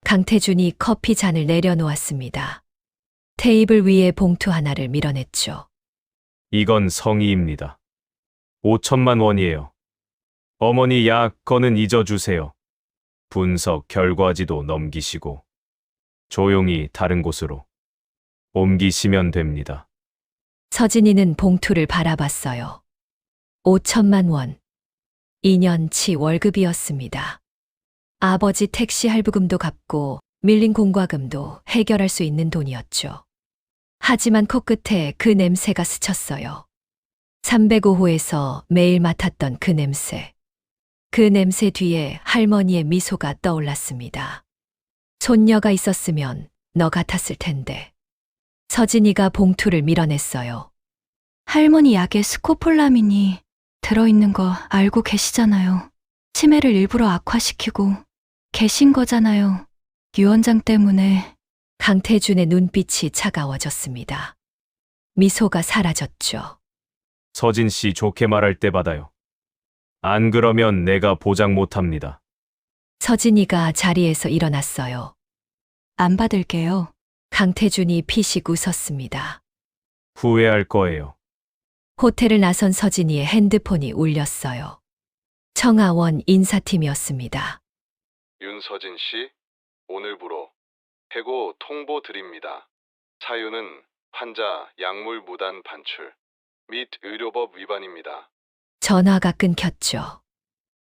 강태준이 커피 잔을 내려놓았습니다. 테이블 위에 봉투 하나를 밀어냈죠. 이건 성의입니다. 5천만 원이에요. 어머니 약건은 잊어주세요. 분석 결과지도 넘기시고 조용히 다른 곳으로 옮기시면 됩니다. 서진이는 봉투를 바라봤어요. 5천만 원. 2년치 월급이었습니다. 아버지 택시 할부금도 갚고 밀린 공과금도 해결할 수 있는 돈이었죠. 하지만 코끝에 그 냄새가 스쳤어요. 305호에서 매일 맡았던 그 냄새. 그 냄새 뒤에 할머니의 미소가 떠올랐습니다. 손녀가 있었으면 너 같았을 텐데. 서진이가 봉투를 밀어냈어요. 할머니 약에 스코폴라민이 들어있는 거 알고 계시잖아요. 치매를 일부러 악화시키고 계신 거잖아요. 유 원장 때문에. 강태준의 눈빛이 차가워졌습니다. 미소가 사라졌죠. 서진 씨 좋게 말할 때 받아요. 안 그러면 내가 보장 못합니다. 서진이가 자리에서 일어났어요. 안 받을게요. 강태준이 피식 웃었습니다. 후회할 거예요. 호텔을 나선 서진이의 핸드폰이 울렸어요. 청아원 인사팀이었습니다. 윤서진 씨, 오늘부로 해고 통보 드립니다. 사유는 환자 약물 무단 반출 및 의료법 위반입니다. 전화가 끊겼죠.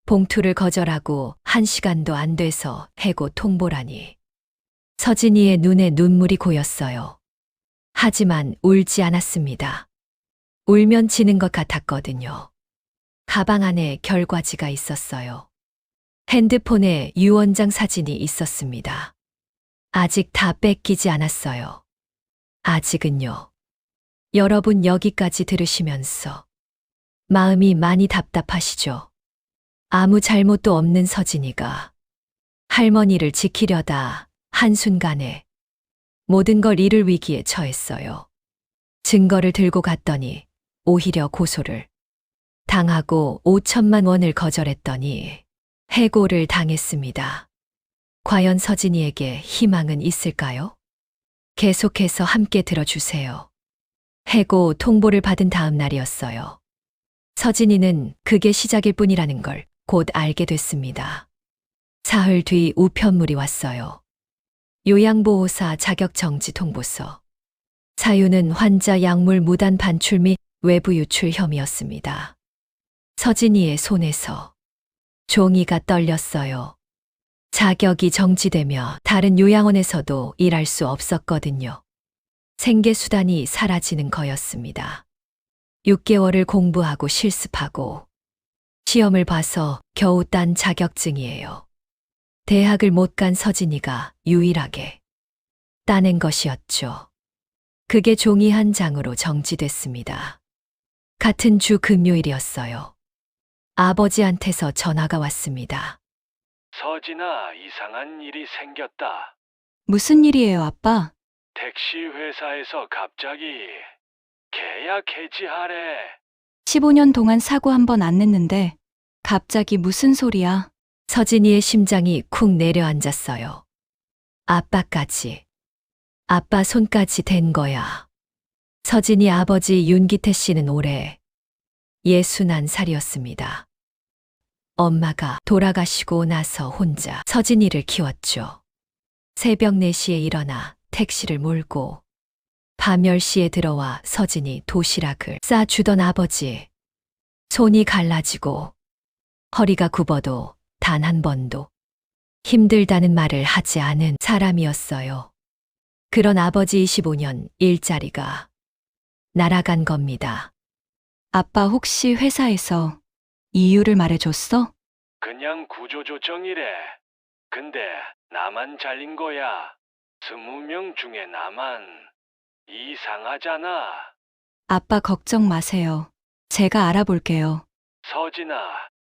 봉투를 거절하고 1시간도 안 돼서 해고 통보라니. 서진이의 눈에 눈물이 고였어요. 하지만 울지 않았습니다. 울면 지는 것 같았거든요. 가방 안에 결과지가 있었어요. 핸드폰에 유 원장 사진이 있었습니다. 아직 다 뺏기지 않았어요. 아직은요. 여러분 여기까지 들으시면서 마음이 많이 답답하시죠? 아무 잘못도 없는 서진이가 할머니를 지키려다 한순간에 모든 걸 잃을 위기에 처했어요. 증거를 들고 갔더니 오히려 고소를 당하고 5천만 원을 거절했더니 해고를 당했습니다. 과연 서진이에게 희망은 있을까요? 계속해서 함께 들어주세요. 해고 통보를 받은 다음 날이었어요. 서진이는 그게 시작일 뿐이라는 걸 곧 알게 됐습니다. 사흘 뒤 우편물이 왔어요. 요양보호사 자격정지 통보서. 사유는 환자 약물 무단 반출 및 외부 유출 혐의였습니다. 서진이의 손에서 종이가 떨렸어요. 자격이 정지되며 다른 요양원에서도 일할 수 없었거든요. 생계수단이 사라지는 거였습니다. 6개월을 공부하고 실습하고 시험을 봐서 겨우 딴 자격증이에요. 대학을 못 간 서진이가 유일하게 따낸 것이었죠. 그게 종이 한 장으로 정지됐습니다. 같은 주 금요일이었어요. 아버지한테서 전화가 왔습니다. 서진아, 이상한 일이 생겼다. 무슨 일이에요, 아빠? 택시 회사에서 갑자기 계약 해지하래. 15년 동안 사고 한 번 안 냈는데 갑자기 무슨 소리야? 서진이의 심장이 쿵 내려앉았어요. 아빠까지. 아빠 손까지 댄 거야. 서진이 아버지 윤기태 씨는 올해 61살이었습니다. 엄마가 돌아가시고 나서 혼자 서진이를 키웠죠. 새벽 4시에 일어나 택시를 몰고 밤 10시에 들어와 서진이 도시락을 싸주던 아버지. 손이 갈라지고 허리가 굽어도 단 한 번도 힘들다는 말을 하지 않은 사람이었어요. 그런 아버지 25년 일자리가 날아간 겁니다. 아빠 혹시 회사에서 이유를 말해줬어? 그냥 구조조정이래. 근데 나만 잘린 거야. 20명 중에 나만. 이상하잖아. 아빠 걱정 마세요. 제가 알아볼게요. 서진아,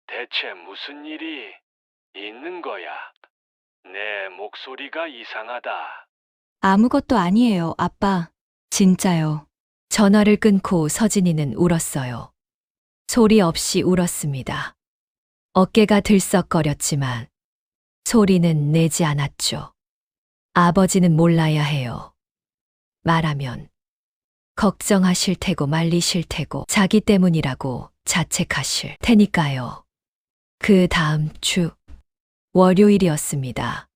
대체 무슨 일이 있는 거야? 내 목소리가 이상하다. 아무것도 아니에요, 아빠. 진짜요. 전화를 끊고 서진이는 울었어요. 소리 없이 울었습니다. 어깨가 들썩거렸지만 소리는 내지 않았죠. 아버지는 몰라야 해요. 말하면 걱정하실 테고 말리실 테고 자기 때문이라고 자책하실 테니까요. 그 다음 주 월요일이었습니다.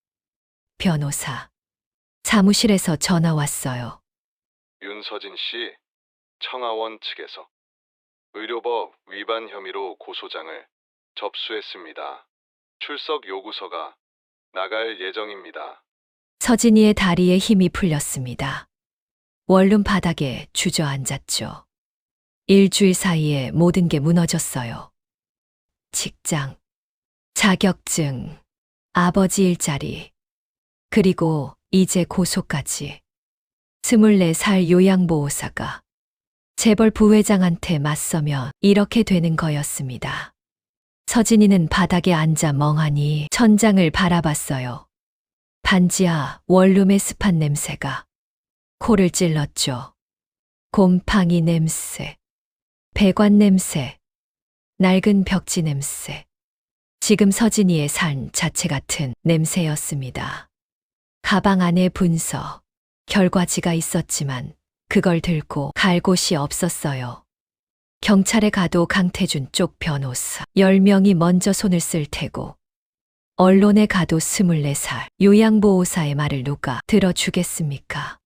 변호사 사무실에서 전화 왔어요. 윤서진 씨, 청하원 측에서 의료법 위반 혐의로 고소장을 접수했습니다. 출석 요구서가 나갈 예정입니다. 서진이의 다리에 힘이 풀렸습니다. 원룸 바닥에 주저앉았죠. 일주일 사이에 모든 게 무너졌어요. 직장, 자격증, 아버지 일자리, 그리고 이제 고소까지. 24살 요양보호사가 재벌 부회장한테 맞서면 이렇게 되는 거였습니다. 서진이는 바닥에 앉아 멍하니 천장을 바라봤어요. 반지하 원룸의 습한 냄새가 코를 찔렀죠. 곰팡이 냄새, 배관 냄새, 낡은 벽지 냄새. 지금 서진이의 삶 자체 같은 냄새였습니다. 가방 안에 문서, 결과지가 있었지만 그걸 들고 갈 곳이 없었어요. 경찰에 가도 강태준 쪽 변호사 10명이 먼저 손을 쓸 테고 언론에 가도 24살 요양보호사의 말을 누가 들어주겠습니까?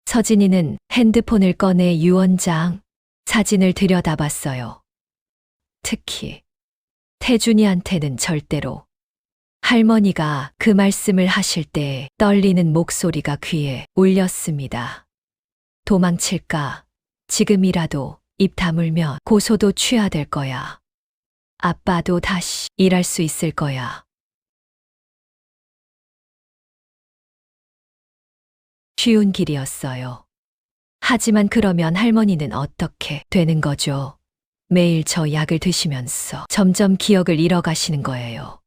서진이는 핸드폰을 꺼내 유 원장 사진을 들여다봤어요. 특히 태준이한테는 절대로 할머니가 그 말씀을 하실 때 떨리는 목소리가 귀에 울렸습니다. 도망칠까? 지금이라도 입 다물면 고소도 취하될 거야. 아빠도 다시 일할 수 있을 거야. 쉬운 길이었어요. 하지만 그러면 할머니는 어떻게 되는 거죠? 매일 저 약을 드시면서 점점 기억을 잃어가시는 거예요.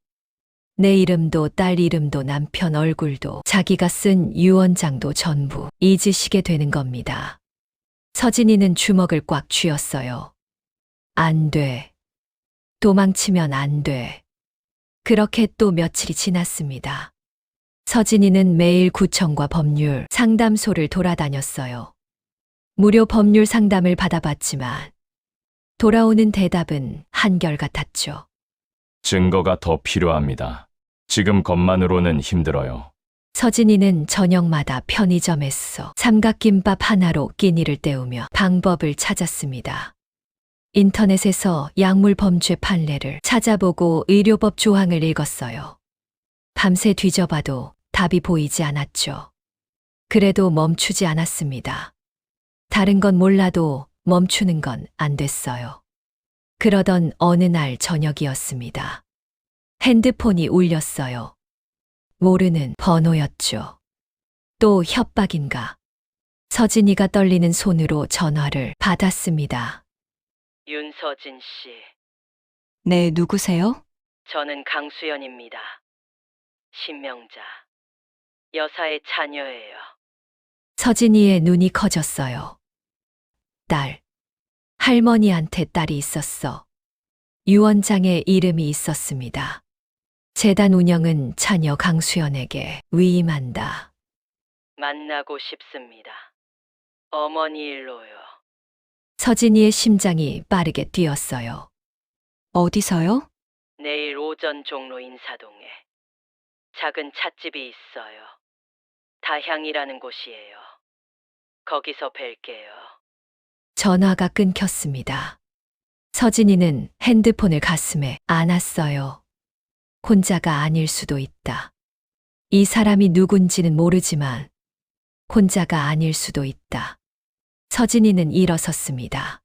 내 이름도 딸 이름도 남편 얼굴도 자기가 쓴 유언장도 전부 잊으시게 되는 겁니다. 서진이는 주먹을 꽉 쥐었어요. 안 돼. 도망치면 안 돼. 그렇게 또 며칠이 지났습니다. 서진이는 매일 구청과 법률 상담소를 돌아다녔어요. 무료 법률 상담을 받아봤지만 돌아오는 대답은 한결같았죠. 증거가 더 필요합니다. 지금 것만으로는 힘들어요. 서진이는 저녁마다 편의점에서 삼각김밥 하나로 끼니를 때우며 방법을 찾았습니다. 인터넷에서 약물 범죄 판례를 찾아보고 의료법 조항을 읽었어요. 밤새 뒤져봐도 답이 보이지 않았죠. 그래도 멈추지 않았습니다. 다른 건 몰라도 멈추는 건 안 됐어요. 그러던 어느 날 저녁이었습니다. 핸드폰이 울렸어요. 모르는 번호였죠. 또 협박인가? 서진이가 떨리는 손으로 전화를 받았습니다. 윤서진 씨, 네, 누구세요? 저는 강수연입니다. 신명자, 여사의 자녀예요. 서진이의 눈이 커졌어요. 딸, 할머니한테 딸이 있었어. 유원장의 이름이 있었습니다. 재단 운영은 자녀 강수연에게 위임한다. 만나고 싶습니다. 어머니 일로요. 서진이의 심장이 빠르게 뛰었어요. 어디서요? 내일 오전 종로 인사동에 작은 찻집이 있어요. 다향이라는 곳이에요. 거기서 뵐게요. 전화가 끊겼습니다. 서진이는 핸드폰을 가슴에 안았어요. 혼자가 아닐 수도 있다. 이 사람이 누군지는 모르지만 혼자가 아닐 수도 있다. 서진이는 일어섰습니다.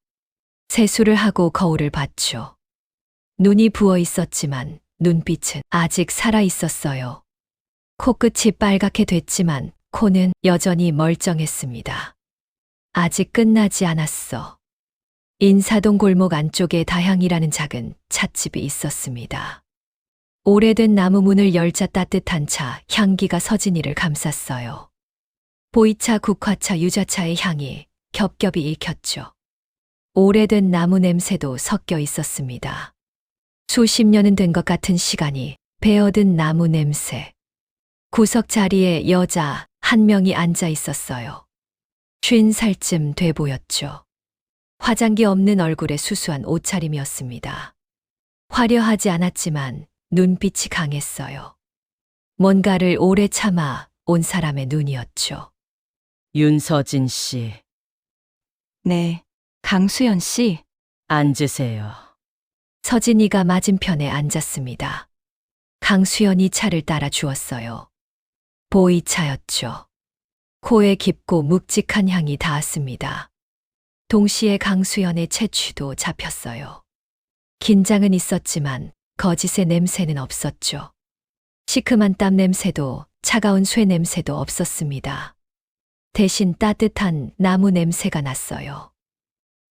세수를 하고 거울을 봤죠. 눈이 부어 있었지만 눈빛은 아직 살아 있었어요. 코끝이 빨갛게 됐지만 코는 여전히 멀쩡했습니다. 아직 끝나지 않았어. 인사동 골목 안쪽에 다향이라는 작은 찻집이 있었습니다. 오래된 나무 문을 열자 따뜻한 차 향기가 서진이를 감쌌어요. 보이차, 국화차, 유자차의 향이 겹겹이 읽혔죠. 오래된 나무 냄새도 섞여 있었습니다. 수십 년은 된 것 같은 시간이 배어든 나무 냄새. 구석 자리에 여자 한 명이 앉아 있었어요. 50살쯤 돼 보였죠. 화장기 없는 얼굴에 수수한 옷차림이었습니다. 화려하지 않았지만 눈빛이 강했어요. 뭔가를 오래 참아 온 사람의 눈이었죠. 윤서진 씨, 네, 강수연 씨. 앉으세요. 서진이가 맞은편에 앉았습니다. 강수연이 차를 따라 주었어요. 보이차였죠. 코에 깊고 묵직한 향이 닿았습니다. 동시에 강수연의 채취도 잡혔어요. 긴장은 있었지만 거짓의 냄새는 없었죠. 시큼한 땀 냄새도 차가운 쇠 냄새도 없었습니다. 대신 따뜻한 나무 냄새가 났어요.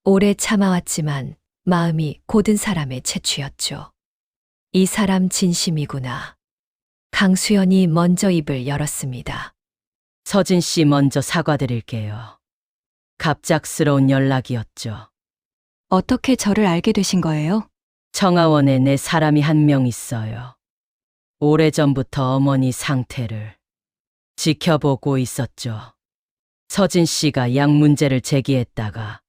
오래 참아왔지만 마음이 고든 사람의 채취였죠. 이 사람 진심이구나. 강수연이 먼저 입을 열었습니다. 서진 씨 먼저 사과드릴게요. 갑작스러운 연락이었죠. 어떻게 저를 알게 되신 거예요? 청하원에 내 사람이 한 명 있어요. 오래전부터 어머니 상태를 지켜보고 있었죠. 서진 씨가 약 문제를 제기했다가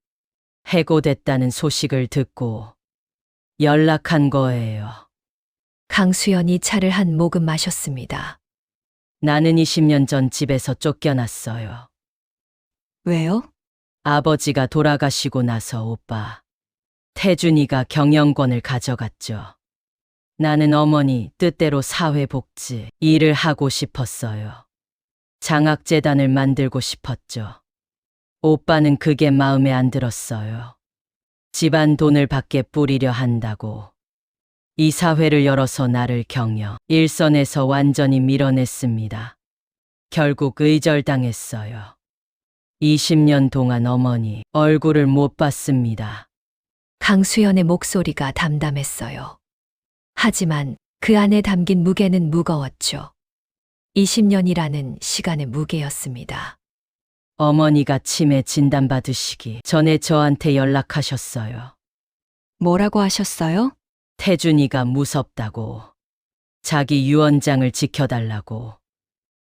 해고됐다는 소식을 듣고 연락한 거예요. 강수연이 차를 한 모금 마셨습니다. 나는 20년 전 집에서 쫓겨났어요. 왜요? 아버지가 돌아가시고 나서 오빠, 태준이가 경영권을 가져갔죠. 나는 어머니 뜻대로 사회복지 일을 하고 싶었어요. 장학재단을 만들고 싶었죠. 오빠는 그게 마음에 안 들었어요. 집안 돈을 밖에 뿌리려 한다고. 이사회를 열어서 나를 경영, 일선에서 완전히 밀어냈습니다. 결국 의절당했어요. 20년 동안 어머니 얼굴을 못 봤습니다. 강수연의 목소리가 담담했어요. 하지만 그 안에 담긴 무게는 무거웠죠. 20년이라는 시간의 무게였습니다. 어머니가 치매 진단받으시기 전에 저한테 연락하셨어요. 뭐라고 하셨어요? 태준이가 무섭다고. 자기 유언장을 지켜달라고.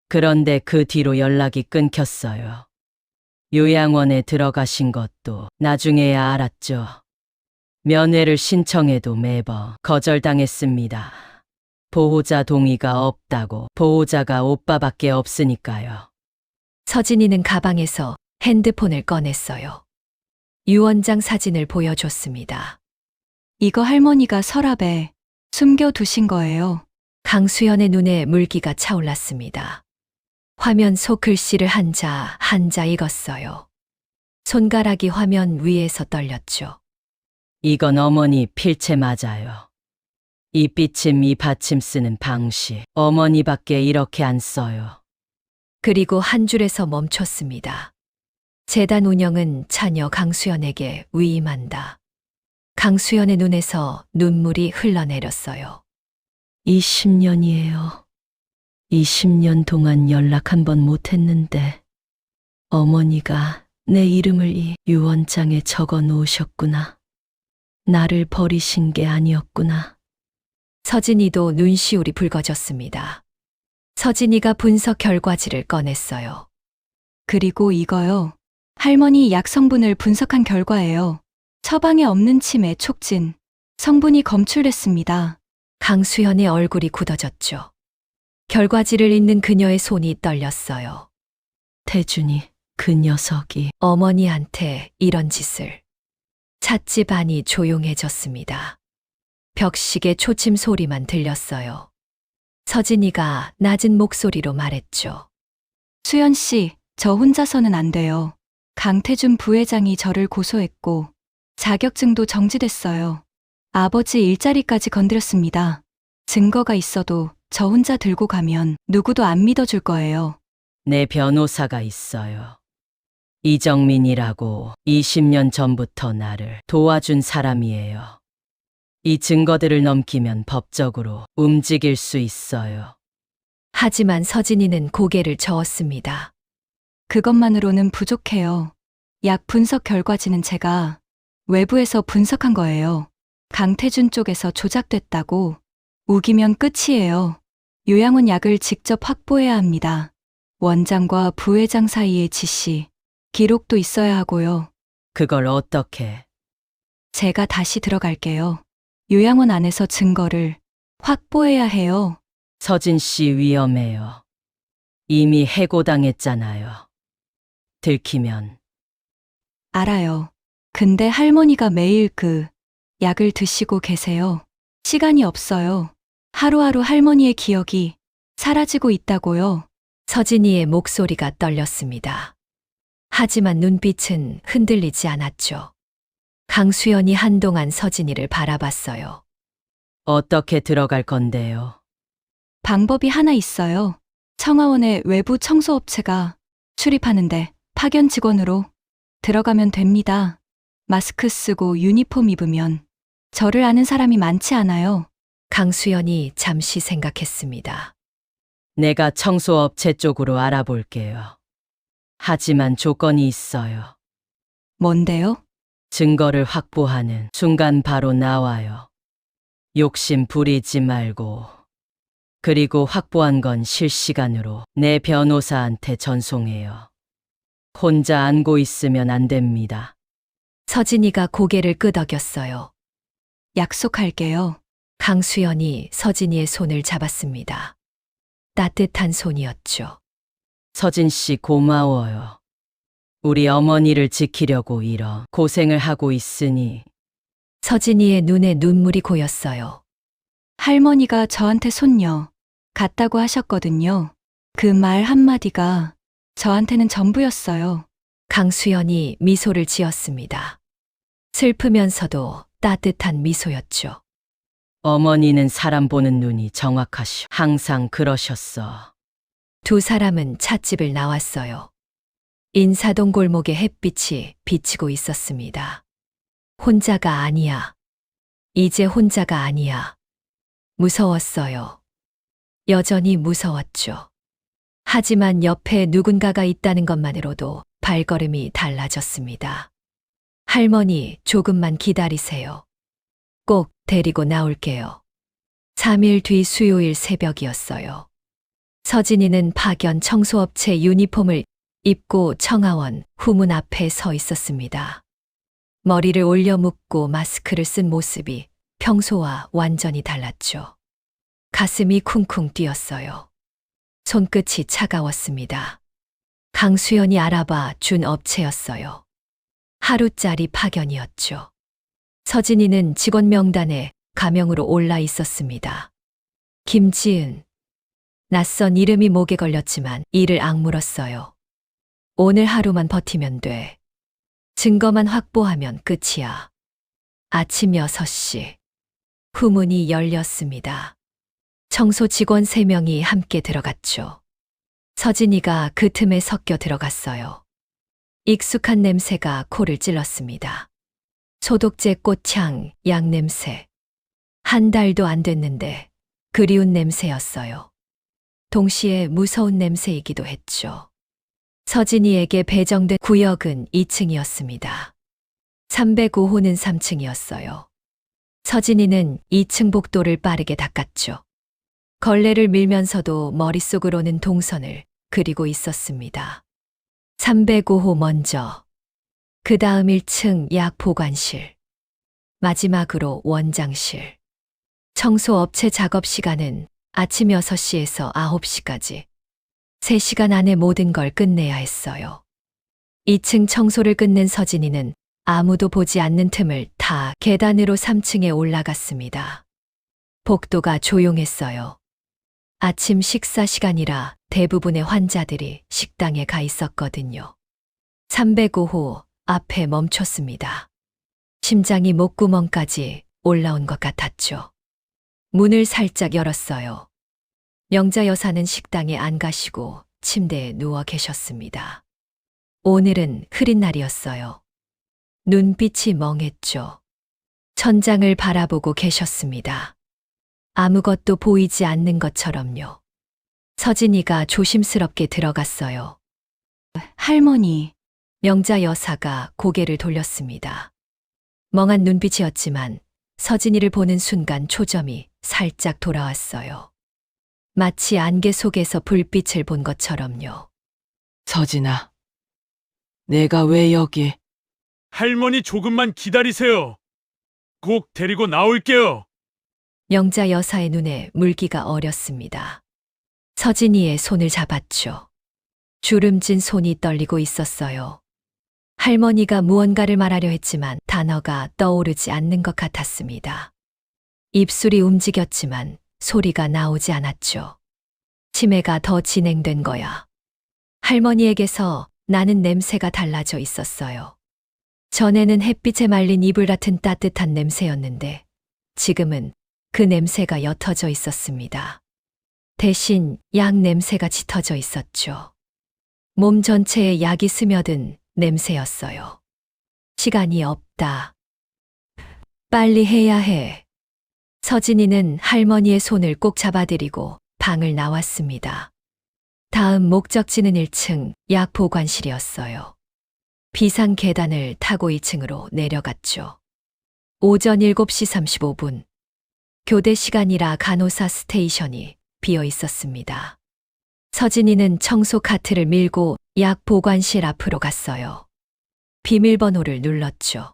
그런데 그 뒤로 연락이 끊겼어요. 요양원에 들어가신 것도 나중에야 알았죠. 면회를 신청해도 매번 거절당했습니다. 보호자 동의가 없다고. 보호자가 오빠밖에 없으니까요. 서진이는 가방에서 핸드폰을 꺼냈어요. 유언장 사진을 보여줬습니다. 이거 할머니가 서랍에 숨겨두신 거예요. 강수연의 눈에 물기가 차올랐습니다. 화면 속 글씨를 한자 한자 읽었어요. 손가락이 화면 위에서 떨렸죠. 이건 어머니 필체 맞아요. 이 삐침 이 받침 쓰는 방식. 어머니밖에 이렇게 안 써요. 그리고 한 줄에서 멈췄습니다. 재단 운영은 자녀 강수연에게 위임한다. 강수연의 눈에서 눈물이 흘러내렸어요. 20년이에요. 20년 동안 연락 한 번 못했는데 어머니가 내 이름을 이 유언장에 적어 놓으셨구나. 나를 버리신 게 아니었구나. 서진이도 눈시울이 붉어졌습니다. 서진이가 분석 결과지를 꺼냈어요. 그리고 이거요. 할머니 약 성분을 분석한 결과예요. 처방에 없는 치매 촉진. 성분이 검출됐습니다. 강수연의 얼굴이 굳어졌죠. 결과지를 읽는 그녀의 손이 떨렸어요. 태준이 그 녀석이 어머니한테 이런 짓을. 찻집 안이 조용해졌습니다. 벽식의 초침 소리만 들렸어요. 서진이가 낮은 목소리로 말했죠. 수연 씨, 저 혼자서는 안 돼요. 강태준 부회장이 저를 고소했고 자격증도 정지됐어요. 아버지 일자리까지 건드렸습니다. 증거가 있어도 저 혼자 들고 가면 누구도 안 믿어줄 거예요. 내 변호사가 있어요. 이정민이라고 20년 전부터 나를 도와준 사람이에요. 이 증거들을 넘기면 법적으로 움직일 수 있어요. 하지만 서진이는 고개를 저었습니다. 그것만으로는 부족해요. 약 분석 결과지는 제가 외부에서 분석한 거예요. 강태준 쪽에서 조작됐다고 우기면 끝이에요. 요양원 약을 직접 확보해야 합니다. 원장과 부회장 사이의 지시, 기록도 있어야 하고요. 그걸 어떻게? 제가 다시 들어갈게요. 요양원 안에서 증거를 확보해야 해요. 서진 씨 위험해요. 이미 해고당했잖아요. 들키면. 알아요. 근데 할머니가 매일 그 약을 드시고 계세요. 시간이 없어요. 하루하루 할머니의 기억이 사라지고 있다고요. 서진이의 목소리가 떨렸습니다. 하지만 눈빛은 흔들리지 않았죠. 강수연이 한동안 서진이를 바라봤어요. 어떻게 들어갈 건데요? 방법이 하나 있어요. 청아원의 외부 청소업체가 출입하는데 파견 직원으로 들어가면 됩니다. 마스크 쓰고 유니폼 입으면 저를 아는 사람이 많지 않아요. 강수연이 잠시 생각했습니다. 내가 청소업체 쪽으로 알아볼게요. 하지만 조건이 있어요. 뭔데요? 증거를 확보하는 순간 바로 나와요. 욕심 부리지 말고. 그리고 확보한 건 실시간으로 내 변호사한테 전송해요. 혼자 안고 있으면 안 됩니다. 서진이가 고개를 끄덕였어요. 약속할게요. 강수연이 서진이의 손을 잡았습니다. 따뜻한 손이었죠. 서진 씨 고마워요. 우리 어머니를 지키려고 이런 고생을 하고 있으니. 서진이의 눈에 눈물이 고였어요. 할머니가 저한테 손녀 같다고 하셨거든요. 그 말 한마디가 저한테는 전부였어요. 강수연이 미소를 지었습니다. 슬프면서도 따뜻한 미소였죠. 어머니는 사람 보는 눈이 정확하셔. 항상 그러셨어. 두 사람은 찻집을 나왔어요. 인사동 골목에 햇빛이 비치고 있었습니다. 혼자가 아니야. 이제 혼자가 아니야. 무서웠어요. 여전히 무서웠죠. 하지만 옆에 누군가가 있다는 것만으로도 발걸음이 달라졌습니다. 할머니, 조금만 기다리세요. 꼭 데리고 나올게요. 3일 뒤 수요일 새벽이었어요. 서진이는 파견 청소업체 유니폼을 입고 청아원 후문 앞에 서 있었습니다. 머리를 올려 묶고 마스크를 쓴 모습이 평소와 완전히 달랐죠. 가슴이 쿵쿵 뛰었어요. 손끝이 차가웠습니다. 강수연이 알아봐 준 업체였어요. 하루짜리 파견이었죠. 서진이는 직원 명단에 가명으로 올라 있었습니다. 김지은. 낯선 이름이 목에 걸렸지만 이를 악물었어요. 오늘 하루만 버티면 돼. 증거만 확보하면 끝이야. 아침 6시. 후문이 열렸습니다. 청소 직원 3명이 함께 들어갔죠. 서진이가 그 틈에 섞여 들어갔어요. 익숙한 냄새가 코를 찔렀습니다. 소독제 꽃향, 약 냄새. 한 달도 안 됐는데 그리운 냄새였어요. 동시에 무서운 냄새이기도 했죠. 서진이에게 배정된 구역은 2층이었습니다. 305호는 3층이었어요. 서진이는 2층 복도를 빠르게 닦았죠. 걸레를 밀면서도 머릿속으로는 동선을 그리고 있었습니다. 305호 먼저, 그 다음 1층 약 보관실, 마지막으로 원장실. 청소업체 작업 시간은 아침 6시에서 9시까지. 3시간 안에 모든 걸 끝내야 했어요. 2층 청소를 끝낸 서진이는 아무도 보지 않는 틈을 타 계단으로 3층에 올라갔습니다. 복도가 조용했어요. 아침 식사 시간이라 대부분의 환자들이 식당에 가 있었거든요. 305호 앞에 멈췄습니다. 심장이 목구멍까지 올라온 것 같았죠. 문을 살짝 열었어요. 영자 여사는 식당에 안 가시고 침대에 누워 계셨습니다. 오늘은 흐린 날이었어요. 눈빛이 멍했죠. 천장을 바라보고 계셨습니다. 아무것도 보이지 않는 것처럼요. 서진이가 조심스럽게 들어갔어요. 할머니, 명자 여사가 고개를 돌렸습니다. 멍한 눈빛이었지만 서진이를 보는 순간 초점이 살짝 돌아왔어요. 마치 안개 속에서 불빛을 본 것처럼요. 서진아, 내가 왜 여기? 할머니 조금만 기다리세요. 꼭 데리고 나올게요. 명자 여사의 눈에 물기가 어렸습니다. 서진이의 손을 잡았죠. 주름진 손이 떨리고 있었어요. 할머니가 무언가를 말하려 했지만 단어가 떠오르지 않는 것 같았습니다. 입술이 움직였지만 소리가 나오지 않았죠. 치매가 더 진행된 거야. 할머니에게서 나는 냄새가 달라져 있었어요. 전에는 햇빛에 말린 이불 같은 따뜻한 냄새였는데 지금은 그 냄새가 옅어져 있었습니다. 대신 약 냄새가 짙어져 있었죠. 몸 전체에 약이 스며든 냄새였어요. 시간이 없다. 빨리 해야 해. 서진이는 할머니의 손을 꼭 잡아들이고 방을 나왔습니다. 다음 목적지는 1층 약 보관실이었어요. 비상 계단을 타고 2층으로 내려갔죠. 오전 7시 35분. 교대 시간이라 간호사 스테이션이 비어 있었습니다. 서진이는 청소 카트를 밀고 약 보관실 앞으로 갔어요. 비밀번호를 눌렀죠.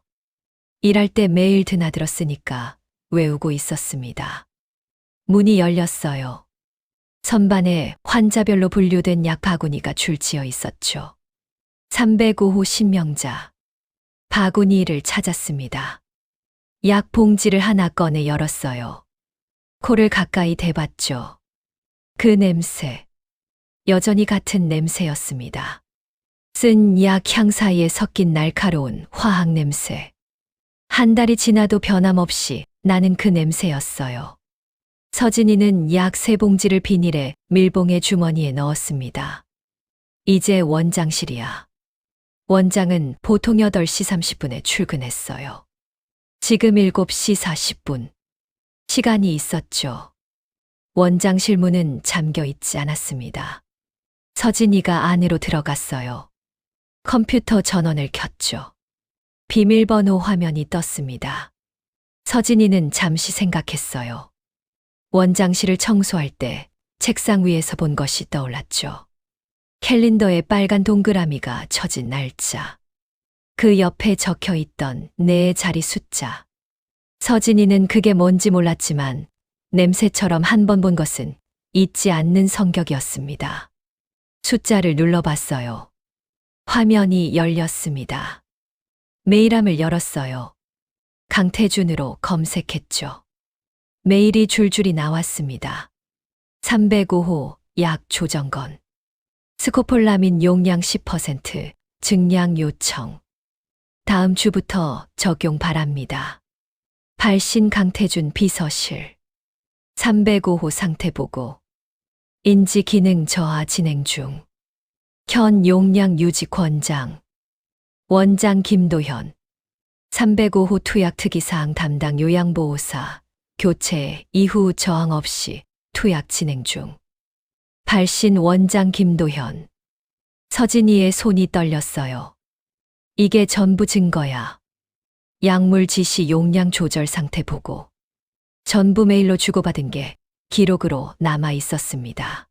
일할 때 매일 드나들었으니까 외우고 있었습니다. 문이 열렸어요. 선반에 환자별로 분류된 약 바구니가 줄지어 있었죠. 305호 신명자. 바구니를 찾았습니다. 약 봉지를 하나 꺼내 열었어요. 코를 가까이 대봤죠. 그 냄새. 여전히 같은 냄새였습니다. 쓴 약 향 사이에 섞인 날카로운 화학 냄새. 한 달이 지나도 변함없이 나는 그 냄새였어요. 서진이는 약 3봉지를 비닐에 밀봉의 주머니에 넣었습니다. 이제 원장실이야. 원장은 보통 8시 30분에 출근했어요. 지금 7시 40분. 시간이 있었죠. 원장실 문은 잠겨 있지 않았습니다. 서진이가 안으로 들어갔어요. 컴퓨터 전원을 켰죠. 비밀번호 화면이 떴습니다. 서진이는 잠시 생각했어요. 원장실을 청소할 때 책상 위에서 본 것이 떠올랐죠. 캘린더에 빨간 동그라미가 쳐진 날짜. 그 옆에 적혀 있던 내 자리 숫자. 서진이는 그게 뭔지 몰랐지만 냄새처럼 한 번 본 것은 잊지 않는 성격이었습니다. 숫자를 눌러봤어요. 화면이 열렸습니다. 메일함을 열었어요. 강태준으로 검색했죠. 메일이 줄줄이 나왔습니다. 305호 약 조정건. 스코폴라민 용량 10% 증량 요청. 다음 주부터 적용 바랍니다. 발신 강태준 비서실. 305호 상태 보고. 인지 기능 저하 진행 중. 현 용량 유지 권장. 원장 김도현. 305호 투약 특이사항 담당 요양보호사. 교체 이후 저항 없이 투약 진행 중. 발신 원장 김도현. 서진이의 손이 떨렸어요. 이게 전부 증거야. 약물 지시 용량 조절 상태 보고. 전부 메일로 주고받은 게 기록으로 남아 있었습니다.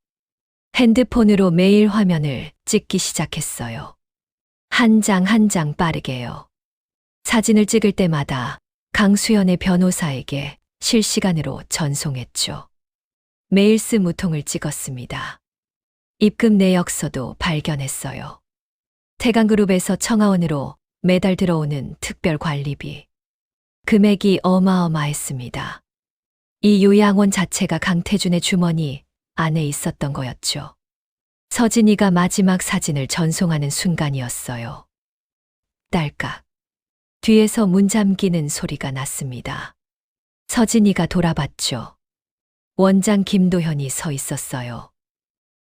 핸드폰으로 메일 화면을 찍기 시작했어요. 한 장 한 장 빠르게요. 사진을 찍을 때마다 강수연의 변호사에게 실시간으로 전송했죠. 메일스 무통을 찍었습니다. 입금 내역서도 발견했어요. 태강그룹에서 청하원으로 매달 들어오는 특별 관리비. 금액이 어마어마했습니다. 이 요양원 자체가 강태준의 주머니 안에 있었던 거였죠. 서진이가 마지막 사진을 전송하는 순간이었어요. 딸깍. 뒤에서 문 잠기는 소리가 났습니다. 서진이가 돌아봤죠. 원장 김도현이 서 있었어요.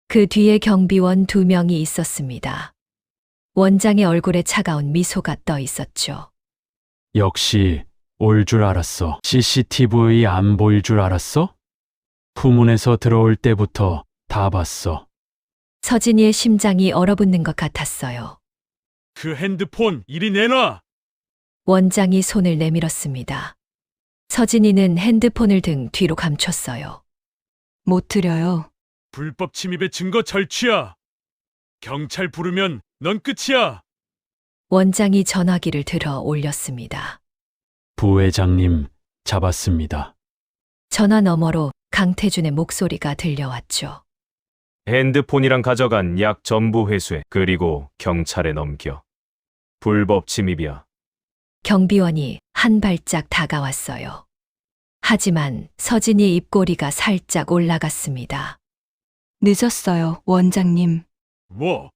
그 뒤에 경비원 2명이 있었습니다. 원장의 얼굴에 차가운 미소가 떠 있었죠. 역시 올 줄 알았어. CCTV 안 보일 줄 알았어? 후문에서 들어올 때부터 다 봤어. 서진이의 심장이 얼어붙는 것 같았어요. 그 핸드폰 이리 내놔. 원장이 손을 내밀었습니다. 서진이는 핸드폰을 등 뒤로 감췄어요. 못 드려요. 불법 침입의 증거 절취야. 경찰 부르면 넌 끝이야. 원장이 전화기를 들어 올렸습니다. 부회장님, 잡았습니다. 전화 너머로 강태준의 목소리가 들려왔죠. 핸드폰이랑 가져간 약 전부 회수해. 그리고 경찰에 넘겨. 불법 침입이야. 경비원이 한 발짝 다가왔어요. 하지만 서진이의 입꼬리가 살짝 올라갔습니다. 늦었어요, 원장님. 뭐?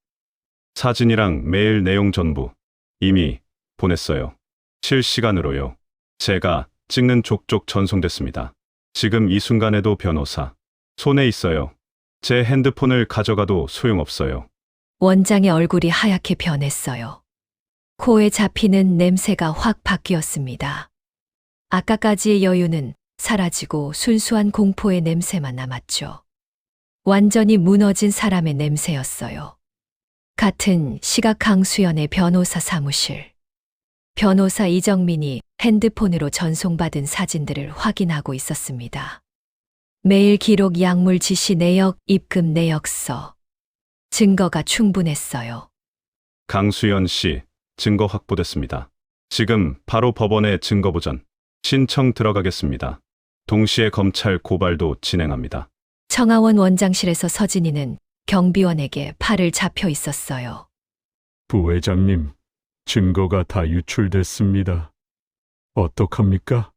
사진이랑 메일 내용 전부 이미 보냈어요. 실시간으로요. 제가 찍는 족족 전송됐습니다. 지금 이 순간에도 변호사 손에 있어요. 제 핸드폰을 가져가도 소용없어요. 원장의 얼굴이 하얗게 변했어요. 코에 잡히는 냄새가 확 바뀌었습니다. 아까까지의 여유는 사라지고 순수한 공포의 냄새만 남았죠. 완전히 무너진 사람의 냄새였어요. 같은 시각 강수연의 변호사 사무실. 변호사 이정민이 핸드폰으로 전송받은 사진들을 확인하고 있었습니다. 메일 기록, 약물 지시 내역, 입금 내역서. 증거가 충분했어요. 강수연 씨, 증거 확보됐습니다. 지금 바로 법원에 증거보전 신청 들어가겠습니다. 동시에 검찰 고발도 진행합니다. 청하원 원장실에서 서진이는 경비원에게 팔을 잡혀 있었어요. 부회장님, 증거가 다 유출됐습니다. 어떡합니까?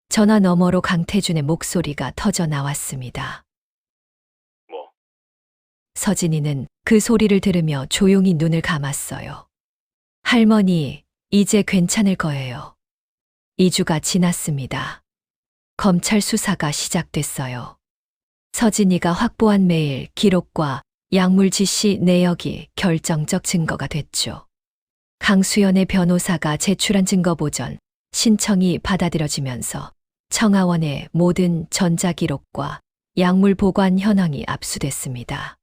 전화 너머로 강태준의 목소리가 터져 나왔습니다. 뭐? 서진이는 그 소리를 들으며 조용히 눈을 감았어요. 할머니, 이제 괜찮을 거예요. 2주가 지났습니다. 검찰 수사가 시작됐어요. 서진이가 확보한 메일, 기록과 약물 지시 내역이 결정적 증거가 됐죠. 강수연의 변호사가 제출한 증거보전 신청이 받아들여지면서 청하원의 모든 전자기록과 약물 보관 현황이 압수됐습니다.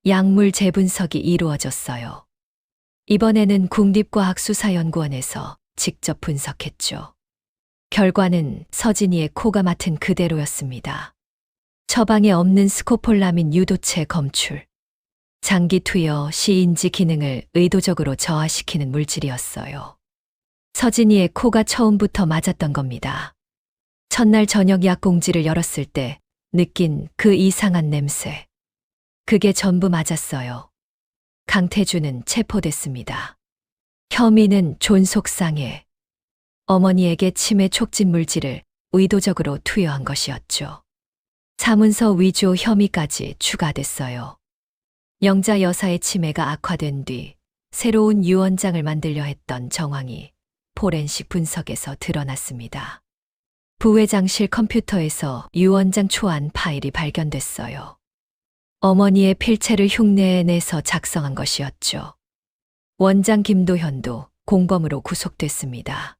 약물 재분석이 이루어졌어요. 이번에는 국립과학수사연구원에서 직접 분석했죠. 결과는 서진이의 코가 맡은 그대로였습니다. 처방에 없는 스코폴라민 유도체 검출. 장기 투여 시인지 기능을 의도적으로 저하시키는 물질이었어요. 서진이의 코가 처음부터 맞았던 겁니다. 첫날 저녁 약공지를 열었을 때 느낀 그 이상한 냄새. 그게 전부 맞았어요. 강태준은 체포됐습니다. 혐의는 존속상해. 어머니에게 치매 촉진 물질을 의도적으로 투여한 것이었죠. 사문서 위조 혐의까지 추가됐어요. 영자 여사의 치매가 악화된 뒤 새로운 유언장을 만들려 했던 정황이 포렌식 분석에서 드러났습니다. 부회장실 컴퓨터에서 유언장 초안 파일이 발견됐어요. 어머니의 필체를 흉내내서 작성한 것이었죠. 원장 김도현도 공범으로 구속됐습니다.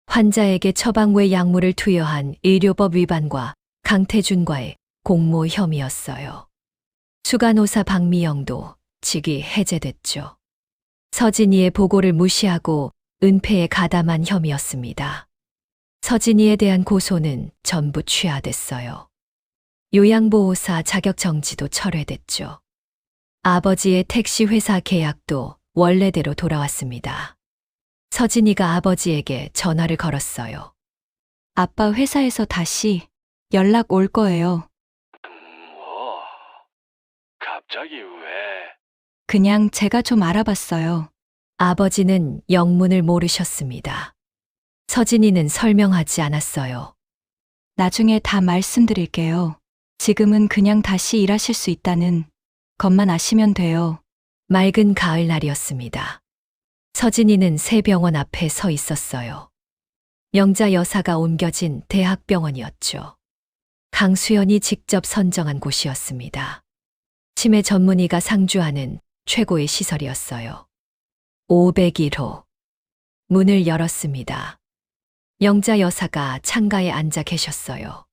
환자에게 처방 외 약물을 투여한 의료법 위반과 강태준과의 공모 혐의였어요. 수간호사 박미영도 직위 해제됐죠. 서진이의 보고를 무시하고 은폐에 가담한 혐의였습니다. 서진이에 대한 고소는 전부 취하됐어요. 요양보호사 자격 정지도 철회됐죠. 아버지의 택시 회사 계약도 원래대로 돌아왔습니다. 서진이가 아버지에게 전화를 걸었어요. 아빠 회사에서 다시 연락 올 거예요. 뭐? 갑자기 왜? 그냥 제가 좀 알아봤어요. 아버지는 영문을 모르셨습니다. 서진이는 설명하지 않았어요. 나중에 다 말씀드릴게요. 지금은 그냥 다시 일하실 수 있다는 것만 아시면 돼요. 맑은 가을날이었습니다. 서진이는 새 병원 앞에 서 있었어요. 영자 여사가 옮겨진 대학병원이었죠. 강수연이 직접 선정한 곳이었습니다. 치매 전문의가 상주하는 최고의 시설이었어요. 501호. 문을 열었습니다. 영자 여사가 창가에 앉아 계셨어요.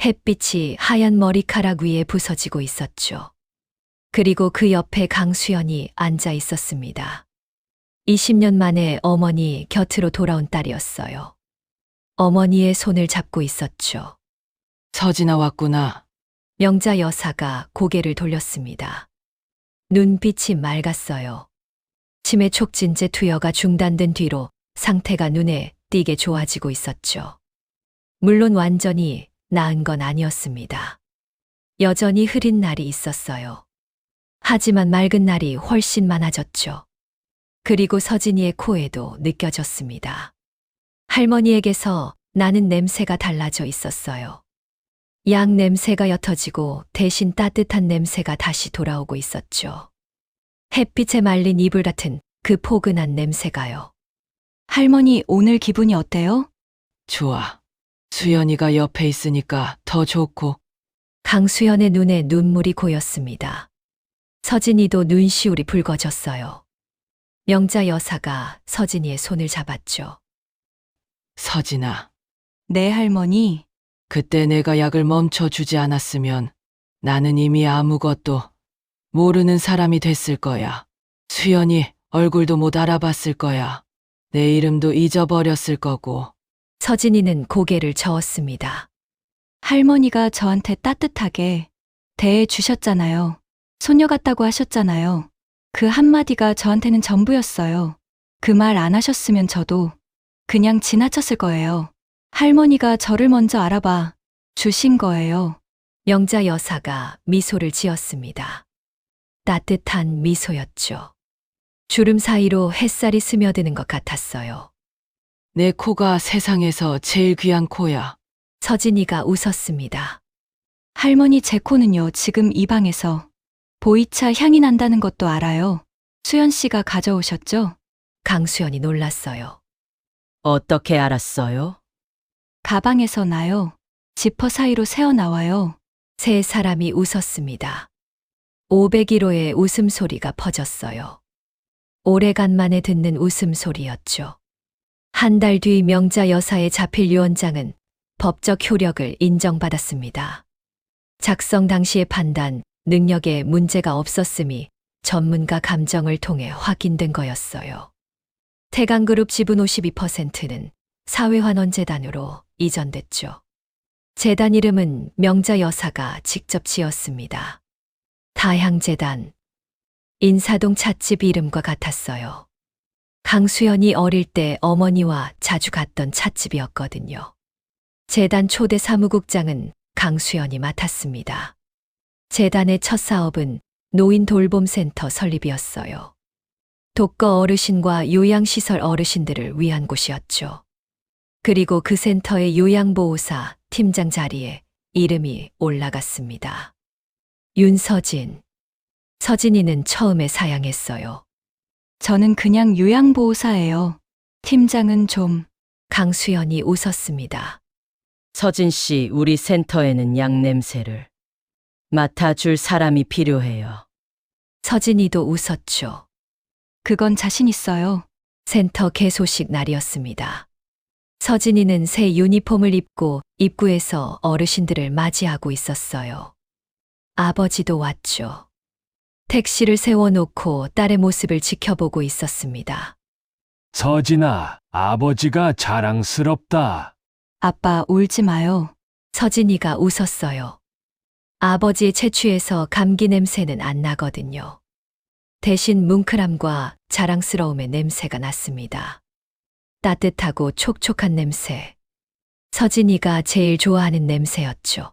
햇빛이 하얀 머리카락 위에 부서지고 있었죠. 그리고 그 옆에 강수연이 앉아 있었습니다. 20년 만에 어머니 곁으로 돌아온 딸이었어요. 어머니의 손을 잡고 있었죠. 서진아 왔구나. 영자 여사가 고개를 돌렸습니다. 눈빛이 맑았어요. 치매 촉진제 투여가 중단된 뒤로 상태가 눈에 띄게 좋아지고 있었죠. 물론 완전히 나은 건 아니었습니다. 여전히 흐린 날이 있었어요. 하지만 맑은 날이 훨씬 많아졌죠. 그리고 서진이의 코에도 느껴졌습니다. 할머니에게서 나는 냄새가 달라져 있었어요. 약 냄새가 옅어지고 대신 따뜻한 냄새가 다시 돌아오고 있었죠. 햇빛에 말린 이불 같은 그 포근한 냄새가요. 할머니 오늘 기분이 어때요? 좋아. 수연이가 옆에 있으니까 더 좋고. 강수연의 눈에 눈물이 고였습니다. 서진이도 눈시울이 붉어졌어요. 영자 여사가 서진이의 손을 잡았죠. 서진아, 네, 할머니. 그때 내가 약을 멈춰주지 않았으면 나는 이미 아무것도 모르는 사람이 됐을 거야. 수연이 얼굴도 못 알아봤을 거야. 내 이름도 잊어버렸을 거고. 서진이는 고개를 저었습니다. 할머니가 저한테 따뜻하게 대해 주셨잖아요. 소녀 같다고 하셨잖아요. 그 한마디가 저한테는 전부였어요. 그 말 안 하셨으면 저도 그냥 지나쳤을 거예요. 할머니가 저를 먼저 알아봐 주신 거예요. 영자 여사가 미소를 지었습니다. 따뜻한 미소였죠. 주름 사이로 햇살이 스며드는 것 같았어요. 내 코가 세상에서 제일 귀한 코야. 서진이가 웃었습니다. 할머니 제 코는요, 지금 이 방에서 보이차 향이 난다는 것도 알아요. 수연 씨가 가져오셨죠? 강수연이 놀랐어요. 어떻게 알았어요? 가방에서 나요. 지퍼 사이로 새어나와요. 세 사람이 웃었습니다. 501호의 웃음소리가 퍼졌어요. 오래간만에 듣는 웃음소리였죠. 한 달 뒤 명자 여사의 자필 유언장은 법적 효력을 인정받았습니다. 작성 당시의 판단, 능력에 문제가 없었음이 전문가 감정을 통해 확인된 거였어요. 태강그룹 지분 52%는 사회환원재단으로 이전됐죠. 재단 이름은 명자 여사가 직접 지었습니다. 다향재단. 인사동 찻집 이름과 같았어요. 강수연이 어릴 때 어머니와 자주 갔던 찻집이었거든요. 재단 초대 사무국장은 강수연이 맡았습니다. 재단의 첫 사업은 노인 돌봄센터 설립이었어요. 독거 어르신과 요양시설 어르신들을 위한 곳이었죠. 그리고 그 센터의 요양보호사 팀장 자리에 이름이 올라갔습니다. 윤서진. 서진이는 처음에 사양했어요. 저는 그냥 요양보호사예요. 팀장은 좀. 강수연이 웃었습니다. 서진 씨, 우리 센터에는 약 냄새를 맡아줄 사람이 필요해요. 서진이도 웃었죠. 그건 자신 있어요. 센터 개소식 날이었습니다. 서진이는 새 유니폼을 입고 입구에서 어르신들을 맞이하고 있었어요. 아버지도 왔죠. 택시를 세워놓고 딸의 모습을 지켜보고 있었습니다. 서진아, 아버지가 자랑스럽다. 아빠 울지 마요. 서진이가 웃었어요. 아버지의 채취에서 감기 냄새는 안 나거든요. 대신 뭉클함과 자랑스러움의 냄새가 났습니다. 따뜻하고 촉촉한 냄새. 서진이가 제일 좋아하는 냄새였죠.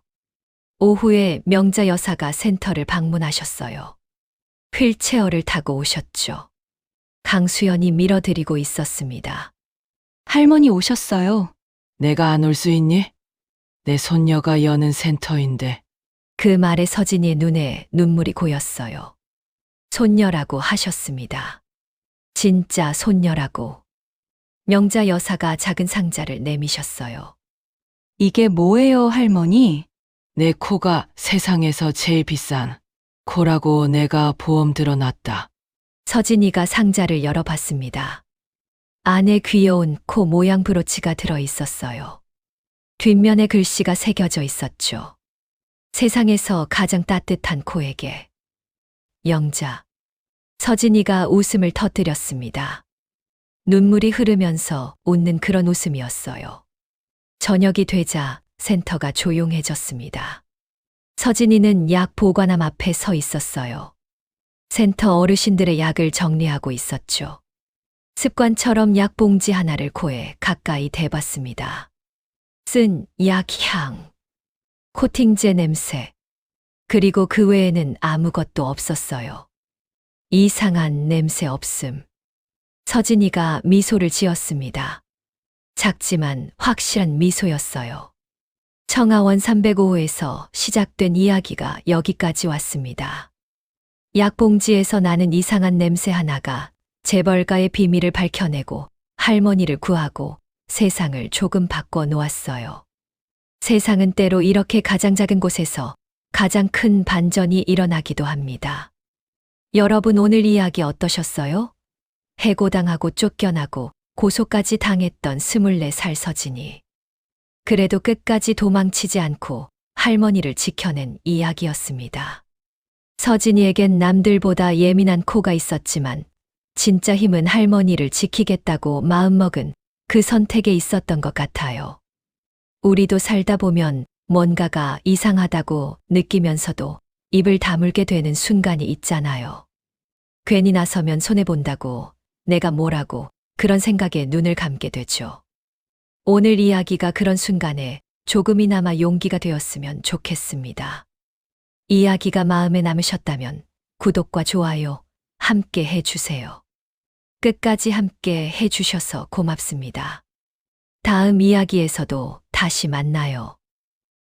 오후에 명자 여사가 센터를 방문하셨어요. 휠체어를 타고 오셨죠. 강수연이 밀어드리고 있었습니다. 할머니 오셨어요. 내가 안 올 수 있니? 내 손녀가 여는 센터인데. 그 말에 서진이의 눈에 눈물이 고였어요. 손녀라고 하셨습니다. 진짜 손녀라고. 명자 여사가 작은 상자를 내미셨어요. 이게 뭐예요, 할머니? 내 코가 세상에서 제일 비싼 코라고 내가 보험 들어놨다. 서진이가 상자를 열어봤습니다. 안에 귀여운 코 모양 브로치가 들어 있었어요. 뒷면에 글씨가 새겨져 있었죠. 세상에서 가장 따뜻한 코에게. 영자. 서진이가 웃음을 터뜨렸습니다. 눈물이 흐르면서 웃는 그런 웃음이었어요. 저녁이 되자 센터가 조용해졌습니다. 서진이는 약 보관함 앞에 서 있었어요. 센터 어르신들의 약을 정리하고 있었죠. 습관처럼 약 봉지 하나를 코에 가까이 대봤습니다. 쓴 약 향, 코팅제 냄새, 그리고 그 외에는 아무것도 없었어요. 이상한 냄새 없음. 서진이가 미소를 지었습니다. 작지만 확실한 미소였어요. 청하원 305호에서 시작된 이야기가 여기까지 왔습니다. 약봉지에서 나는 이상한 냄새 하나가 재벌가의 비밀을 밝혀내고 할머니를 구하고 세상을 조금 바꿔 놓았어요. 세상은 때로 이렇게 가장 작은 곳에서 가장 큰 반전이 일어나기도 합니다. 여러분 오늘 이야기 어떠셨어요? 해고당하고 쫓겨나고 고소까지 당했던 24살 서진이. 그래도 끝까지 도망치지 않고 할머니를 지켜낸 이야기였습니다. 서진이에겐 남들보다 예민한 코가 있었지만 진짜 힘은 할머니를 지키겠다고 마음먹은 그 선택에 있었던 것 같아요. 우리도 살다 보면 뭔가가 이상하다고 느끼면서도 입을 다물게 되는 순간이 있잖아요. 괜히 나서면 손해본다고, 내가 뭐라고, 그런 생각에 눈을 감게 되죠. 오늘 이야기가 그런 순간에 조금이나마 용기가 되었으면 좋겠습니다. 이야기가 마음에 남으셨다면 구독과 좋아요 함께 해주세요. 끝까지 함께 해주셔서 고맙습니다. 다음 이야기에서도 다시 만나요.